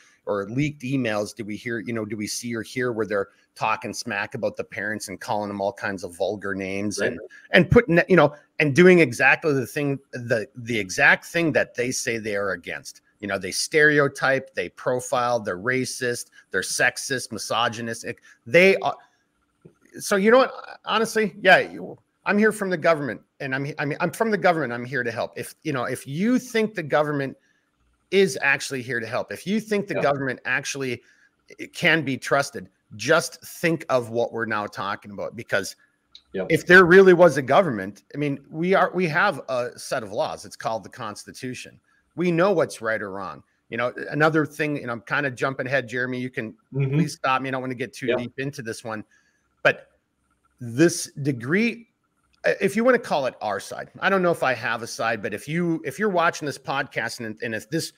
leaked emails do we hear, you know, do we see or hear where they're talking smack about the parents and calling them all kinds of vulgar names and putting, you know, and doing exactly the exact thing that they say they are against. You know, they stereotype, they profile, they're racist, they're sexist, misogynistic. They are. So, you know what, honestly, I'm here from the government, and I'm from the government. I'm here to help. If you think the government is actually here to help, if you think the government actually can be trusted, just think of what we're now talking about. Because if there really was a government, I mean, we have a set of laws. It's called the Constitution. We know what's right or wrong. You know, another thing, and I'm kind of jumping ahead, Jeremy, you can please stop me. I don't want to get too deep into this one, but this degree, if you want to call it our side, I don't know if I have a side, but if you're watching this podcast and if this,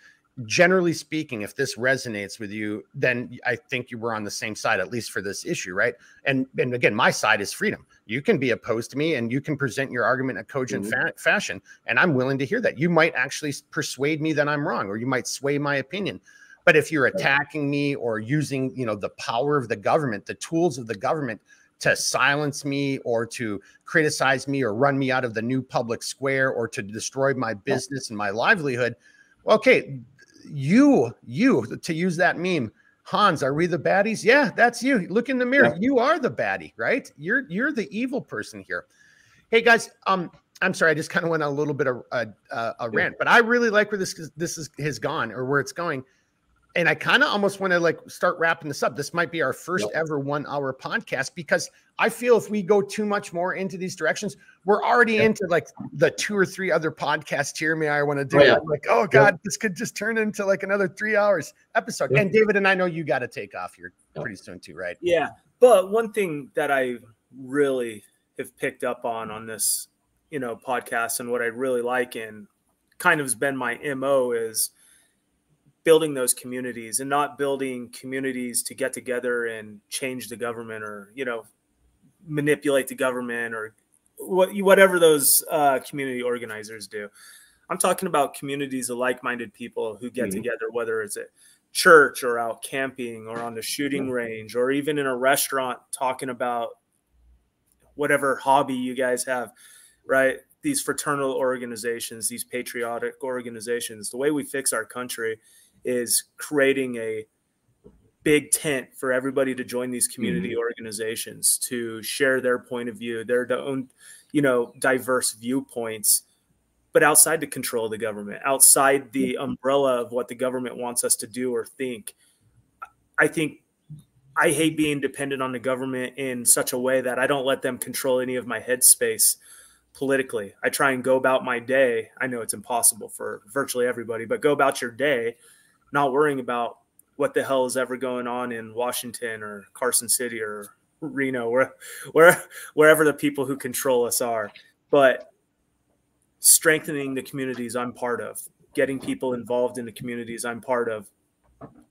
generally speaking, if this resonates with you, then I think you were on the same side, at least for this issue, right? And again, my side is freedom. You can be opposed to me and you can present your argument in a cogent fashion, and I'm willing to hear that. You might actually persuade me that I'm wrong, or you might sway my opinion. But if you're attacking me or using, you know, the power of the government, the tools of the government to silence me or to criticize me or run me out of the new public square or to destroy my business and my livelihood, well, okay, you to use that meme, Hans, are we the baddies? Yeah, that's you. Look in the mirror. You are the baddie, right? You're the evil person here. Hey guys, I'm sorry, I just kind of went a little bit of a rant, but I really like where this has gone, or where it's going. And I kind of almost want to like start wrapping this up. This might be our first ever 1 hour podcast, because I feel if we go too much more into these directions, we're already into like the 2 or 3 other podcasts Jeremy and I want to do. Like, oh God, this could just turn into like another 3 hours episode. And David and I know you got to take off here pretty soon too, right? Yeah. But one thing that I really have picked up on this, you know, podcast, and what I really like and kind of has been my MO is building those communities, and not building communities to get together and change the government, or, you know, manipulate the government, or whatever those community organizers do. I'm talking about communities of like-minded people who get together, whether it's at church or out camping or on the shooting range, or even in a restaurant talking about whatever hobby you guys have, right? These fraternal organizations, these patriotic organizations. The way we fix our country is creating a big tent for everybody to join these community organizations, to share their point of view, their own, you know, diverse viewpoints, but outside the control of the government, outside the umbrella of what the government wants us to do or think. I think I hate being dependent on the government in such a way that I don't let them control any of my headspace politically. I try and go about my day. I know it's impossible for virtually everybody, but go about your day not worrying about what the hell is ever going on in Washington or Carson City or Reno, wherever the people who control us are, but strengthening the communities I'm part of, getting people involved in the communities I'm part of,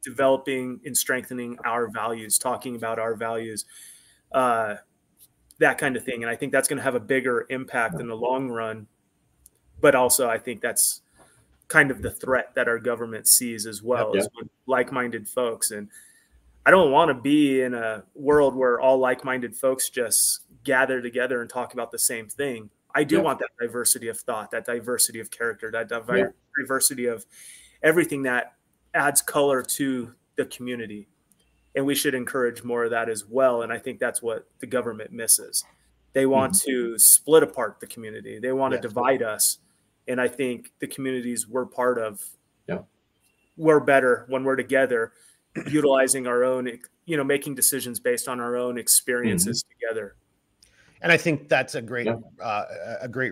developing and strengthening our values, talking about our values, that kind of thing. And I think that's going to have a bigger impact in the long run. But also, I think that's kind of the threat that our government sees as well, is with like-minded folks. And I don't want to be in a world where all like-minded folks just gather together and talk about the same thing. I do want that diversity of thought, that diversity of character, that diversity of everything that adds color to the community. And we should encourage more of that as well. And I think that's what the government misses. They want to split apart the community. They want to divide us. And I think the communities we're part of, we're better when we're together, utilizing our own, you know, making decisions based on our own experiences together. And I think that's a great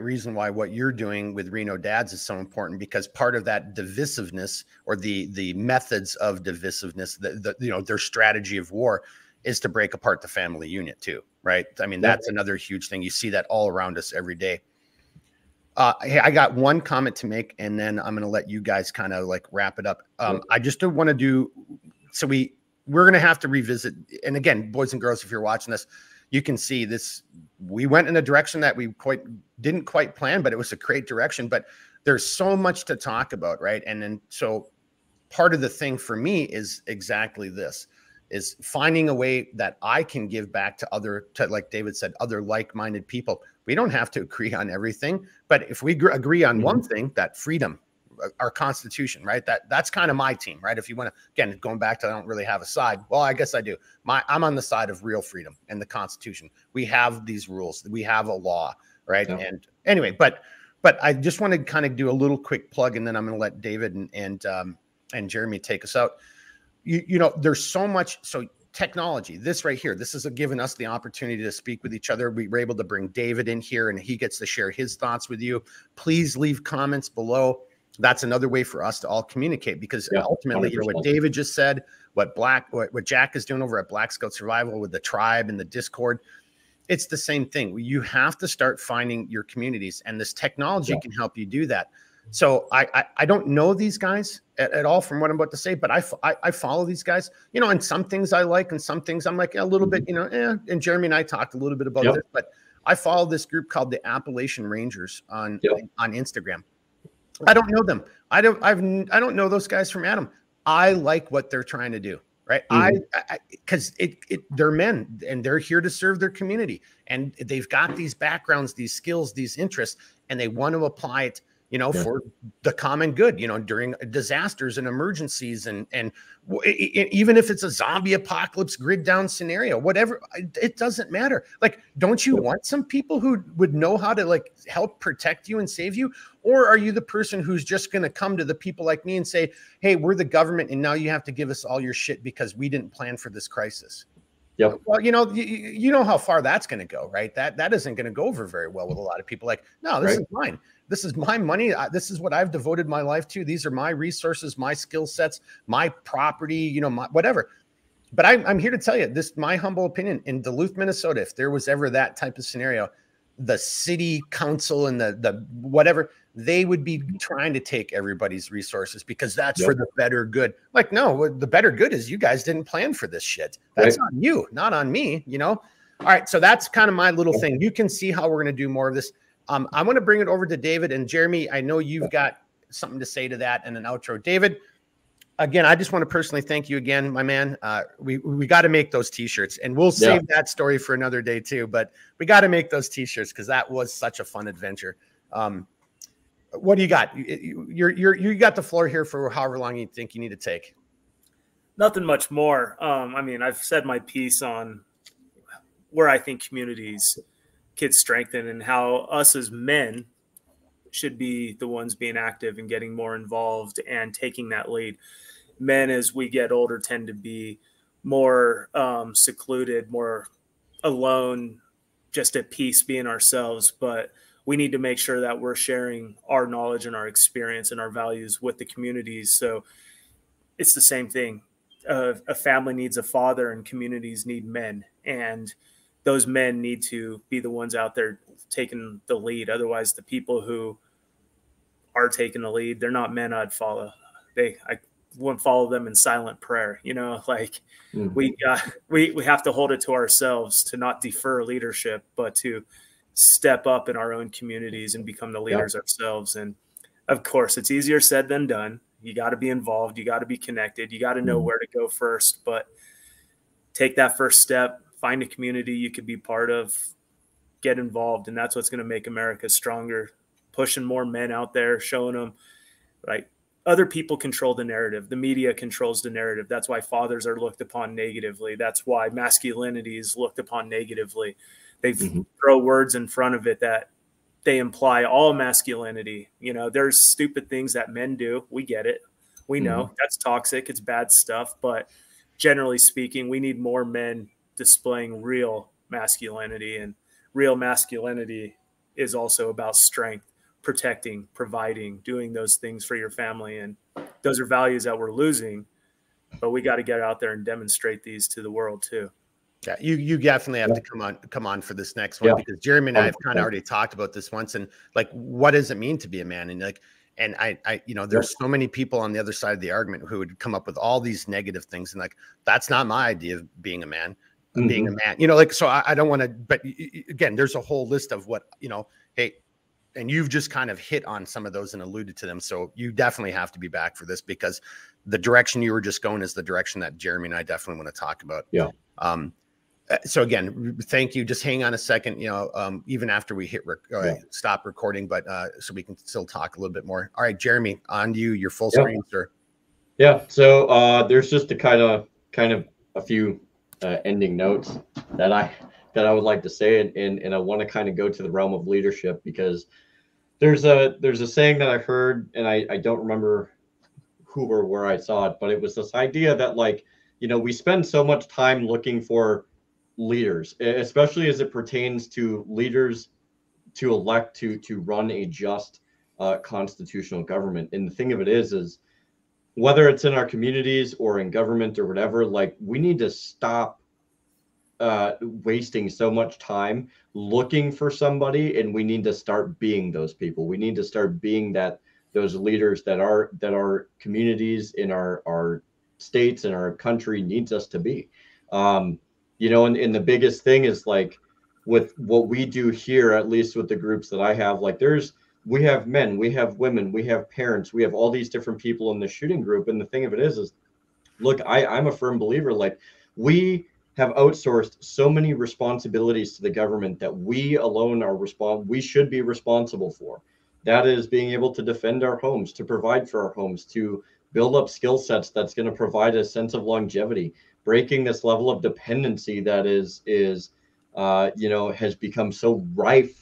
reason why what you're doing with Reno Dads is so important, because part of that divisiveness, or the methods of divisiveness, you know, their strategy of war, is to break apart the family unit too, right? I mean, that's another huge thing. You see that all around us every day. Hey, I got one comment to make, and then I'm going to let you guys kind of like wrap it up. I just want to do, so we're going to have to revisit. And again, boys and girls, if you're watching this, you can see this, we went in a direction that we didn't quite plan, but it was a great direction. But there's so much to talk about, right? And then, so part of the thing for me is exactly this, is finding a way that I can give back to like David said, other like-minded people. We don't have to agree on everything, but if we agree on one thing, that freedom, our Constitution, right? That's kind of my team, right? If you want to, again, going back to, I don't really have a side. Well, I guess I do. I'm on the side of real freedom and the Constitution. We have these rules. We have a law, right? Yeah. And anyway, but I just want to kind of do a little quick plug, and then I'm going to let David and Jeremy take us out. You know, there's so much. So technology, this right here, this has given us the opportunity to speak with each other. We were able to bring David in here, and he gets to share his thoughts with you. Please leave comments below. That's another way for us to all communicate, because ultimately, 100%. You know, what David just said, what Jack is doing over at Black Scout Survival with the tribe and the Discord, it's the same thing. You have to start finding your communities, and this technology can help you do that. So I don't know these guys at all from what I'm about to say, but I follow these guys, you know, and some things I like, and some things I'm like a little bit, you know, and Jeremy and I talked a little bit about this, but I follow this group called the Appalachian Rangers on Instagram. I don't know them. I don't know those guys from Adam. I like what they're trying to do, right? Because they're men, and they're here to serve their community, and they've got these backgrounds, these skills, these interests, and they want to apply it, you know, for the common good, you know, during disasters and emergencies, and even if it's a zombie apocalypse grid down scenario, whatever, it doesn't matter. Like, don't you want some people who would know how to like help protect you and save you? Or are you the person who's just going to come to the people like me and say, hey, we're the government, and now you have to give us all your shit because we didn't plan for this crisis? Yep. Well, you know, you know how far that's going to go, right? That isn't going to go over very well with a lot of people. Like, no, this is mine. This is my money. This is what I've devoted my life to. These are my resources, my skill sets, my property, you know, my whatever. But I'm here to tell you this, my humble opinion, in Duluth, Minnesota, if there was ever that type of scenario, the city council and the whatever, they would be trying to take everybody's resources because that's for the better good. Like, no, the better good is you guys didn't plan for this shit. That's on you, not on me, you know? All right. So that's kind of my little thing. You can see how we're going to do more of this. I want to bring it over to David and Jeremy. I know you've got something to say to that and an outro. David, again, I just want to personally thank you again, my man. We got to make those t-shirts, and we'll save that story for another day too, but we got to make those t-shirts because that was such a fun adventure. What do you got? You got the floor here for however long you think you need to take. Nothing much more. I mean, I've said my piece on where I think communities kids strengthen and how us as men should be the ones being active and getting more involved and taking that lead. Men, as we get older, tend to be more secluded, more alone, just at peace being ourselves. But we need to make sure that we're sharing our knowledge and our experience and our values with the communities. So it's the same thing. A family needs a father and communities need men. And those men need to be the ones out there taking the lead. Otherwise, the people who are taking the lead, they're not men I'd follow. I wouldn't follow them in silent prayer. You know, like we have to hold it to ourselves to not defer leadership, but to step up in our own communities and become the leaders ourselves. And of course, it's easier said than done. You got to be involved. You got to be connected. You got to know where to go first, but take that first step. Find a community you could be part of, get involved. And that's what's going to make America stronger. Pushing more men out there, showing them, right? Other people control the narrative. The media controls the narrative. That's why fathers are looked upon negatively. That's why masculinity is looked upon negatively. They throw words in front of it that they imply all masculinity. You know, there's stupid things that men do. We get it. We know that's toxic. It's bad stuff. But generally speaking, we need more men displaying real masculinity, and real masculinity is also about strength, protecting, providing, doing those things for your family. And those are values that we're losing, but we got to get out there and demonstrate these to the world too. Yeah, you definitely have to come on for this next one because Jeremy and I have kind of already talked about this once, and like, what does it mean to be a man? And like, and I you know, there's so many people on the other side of the argument who would come up with all these negative things, and like, that's not my idea of being a man. Being a man, you know, like, so I don't want to, but again, there's a whole list of what, you know, hey, and you've just kind of hit on some of those and alluded to them. So you definitely have to be back for this because the direction you were just going is the direction that Jeremy and I definitely want to talk about. Yeah. So again, thank you. Just hang on a second, you know, even after we hit stop recording, but so we can still talk a little bit more. All right, Jeremy, on to you, your full screen, sir. Yeah. So there's just a kind of a few ending notes that I would like to say, and I want to kind of go to the realm of leadership because there's a saying that I've heard, and I don't remember who or where I saw it, but it was this idea that, like, you know, we spend so much time looking for leaders, especially as it pertains to leaders to elect to run a just constitutional government. And the thing of it is whether it's in our communities or in government or whatever, like, we need to stop wasting so much time looking for somebody, and we need to start being those people. We need to start being those leaders that our communities in our states and our country needs us to be. You know, and the biggest thing is, like, with what we do here, at least with the groups that I have, like, we have men, we have women, we have parents, we have all these different people in the shooting group. And the thing of it is look, I'm a firm believer, like, we have outsourced so many responsibilities to the government that we alone we should be responsible for. That is being able to defend our homes, to provide for our homes, to build up skill sets that's going to provide a sense of longevity, breaking this level of dependency that is you know, has become so rife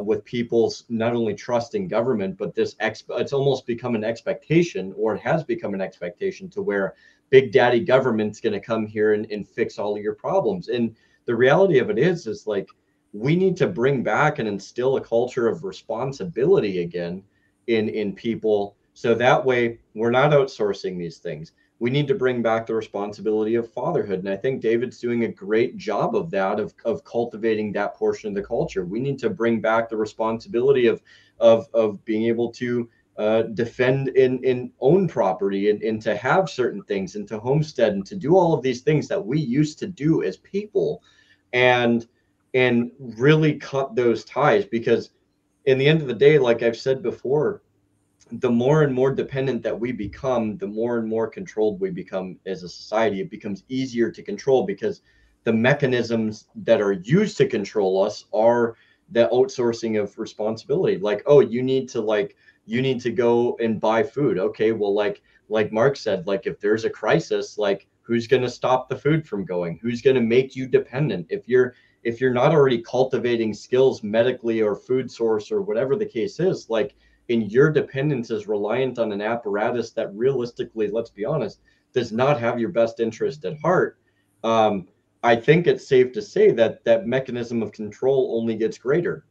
with people's not only trust in government, but it's almost become an expectation, or it has become an expectation, to where big daddy government's going to come here and fix all of your problems. And the reality of it is like, we need to bring back and instill a culture of responsibility again in people, so that way we're not outsourcing these things. we need to bring back the responsibility of fatherhood. And I think David's doing a great job of that, of cultivating that portion of the culture. We need to bring back the responsibility of being able to defend in own property, and to have certain things, and to homestead, and to do all of these things that we used to do as people, and really cut those ties. Because in the end of the day, like I've said before, the more and more dependent that we become, the more and more controlled we become as a society. It becomes easier to control because the mechanisms that are used to control us are the outsourcing of responsibility. Like, oh, you need to go and buy food. Okay, well, like Mark said, like, if there's a crisis, like, who's going to stop the food from going? Who's going to make you dependent? If you're not already cultivating skills medically or food source or whatever the case is, like, and your dependence is reliant on an apparatus that realistically, let's be honest, does not have your best interest at heart, I think it's safe to say that that mechanism of control only gets greater.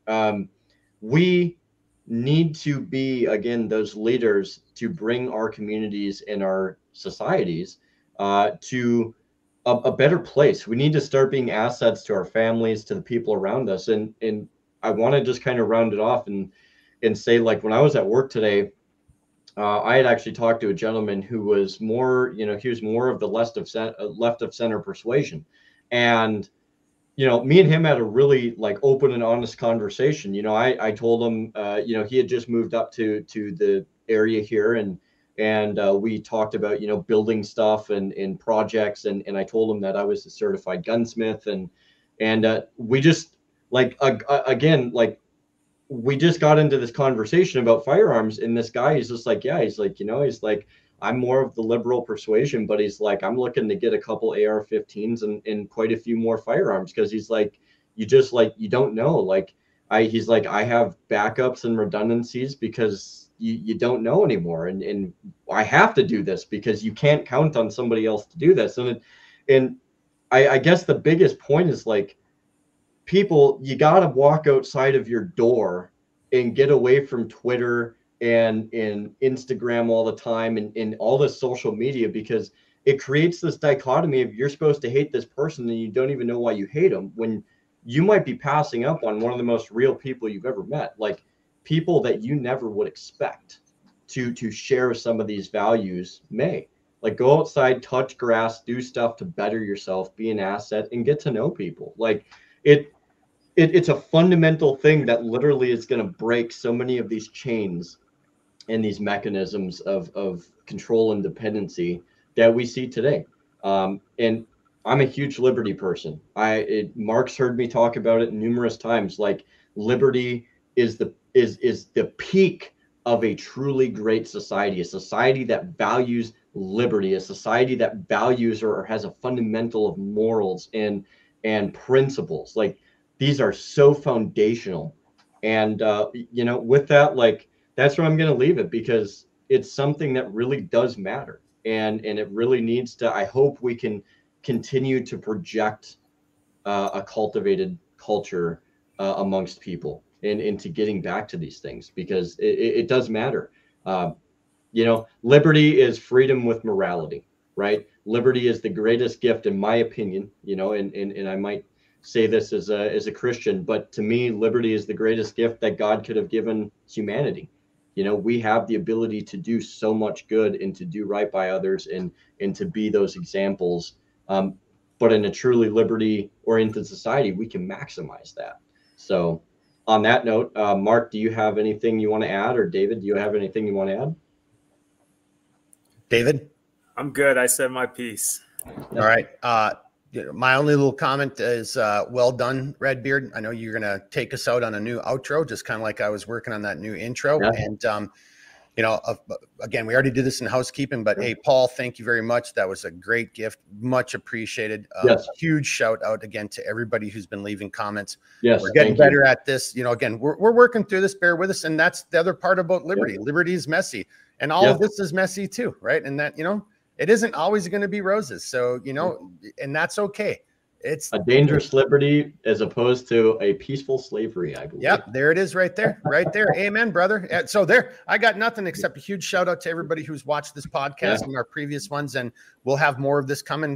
We need to be, again, those leaders to bring our communities and our societies to a better place. We need to start being assets to our families, to the people around us. And I want to just kind of round it off and say, like, when I was at work today, I had actually talked to a gentleman who was more, he was more of the left of center persuasion. And, me and him had a really, like, open and honest conversation. I told him, he had just moved up to the area here, and we talked about, building stuff and projects. And I told him that I was a certified gunsmith, and we just, like, again, like, we just got into this conversation about firearms, and this guy is just like, yeah, he's like, he's like, I'm more of the liberal persuasion, but he's like, I'm looking to get a couple AR-15s and quite a few more firearms, because he's like, you don't know. Like, he's like, I have backups and redundancies because you don't know anymore. And I have to do this because you can't count on somebody else to do this. And I guess the biggest point is, like, people, you got to walk outside of your door and get away from Twitter and Instagram all the time and all this social media, because it creates this dichotomy of, you're supposed to hate this person and you don't even know why you hate them, when you might be passing up on one of the most real people you've ever met, like people that you never would expect to share some of these values. Like, go outside, touch grass, do stuff to better yourself, be an asset, and get to know people. Like, it's a fundamental thing that literally is going to break so many of these chains and these mechanisms of control and dependency that we see today. And I'm a huge liberty person. Mark's heard me talk about it numerous times. Like, liberty is the peak of a truly great society, a society that values liberty, a society that values or has a fundamental of morals and principles. Like, these are so foundational. And, with that, like, that's where I'm going to leave it, because it's something that really does matter. And it really needs to, I hope we can continue to project a cultivated culture amongst people and into getting back to these things, because it does matter. Liberty is freedom with morality, right? Liberty is the greatest gift, in my opinion, and I might say this as a Christian, but to me, liberty is the greatest gift that God could have given humanity. We have the ability to do so much good and to do right by others and to be those examples. But in a truly liberty-oriented society, we can maximize that. So on that note, Mark, do you have anything you want to add? Or David, do you have anything you want to add? David? I'm good. I said my piece. All right. My only little comment is, well done, Redbeard. I know you're going to take us out on a new outro, just kind of like I was working on that new intro. Yeah. And, again, we already did this in housekeeping, but hey, Paul, thank you very much. That was a great gift. Much appreciated. Yes. Huge shout out again to everybody who's been leaving comments. Yes, we're getting better at this. Again, we're working through this. Bear with us. And that's the other part about liberty. Yeah. Liberty is messy. And all of this is messy too, right? And that, it isn't always going to be roses. So, and that's okay. It's a dangerous liberty as opposed to a peaceful slavery, I believe. Yep, there it is right there. Right there. Amen, brother. So there, I got nothing except a huge shout out to everybody who's watched this podcast and our previous ones, and we'll have more of this coming.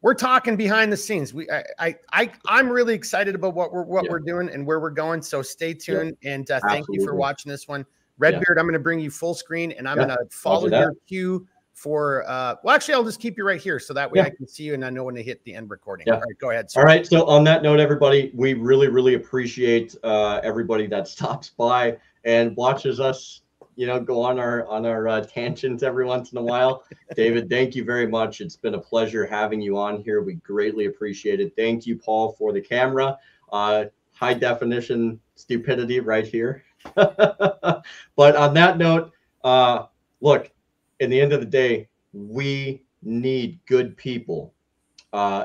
We're talking behind the scenes. I'm really excited about what we're doing and where we're going. So stay tuned and thank you for watching this one. Redbeard, I'm going to bring you full screen and I'm going to follow your cue for well, actually, I'll just keep you right here so that way I can see you and I know when to hit the end recording. All right, go ahead, sir. All right. So on that note, everybody, we really appreciate everybody that stops by and watches us, you know, go on our tangents every once in a while. David, thank you very much. It's been a pleasure having you on here. We greatly appreciate it. Thank you, Paul, for the camera. High definition stupidity right here. But on that note, look, in the end of the day, we need good people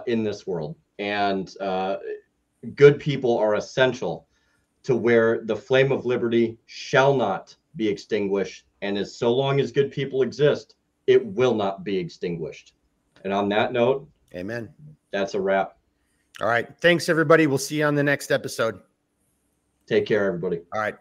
in this world, and good people are essential to where the flame of liberty shall not be extinguished. And as so long as good people exist, it will not be extinguished. And on that note, amen. That's a wrap. All right. Thanks, everybody. We'll see you on the next episode. Take care, everybody. All right.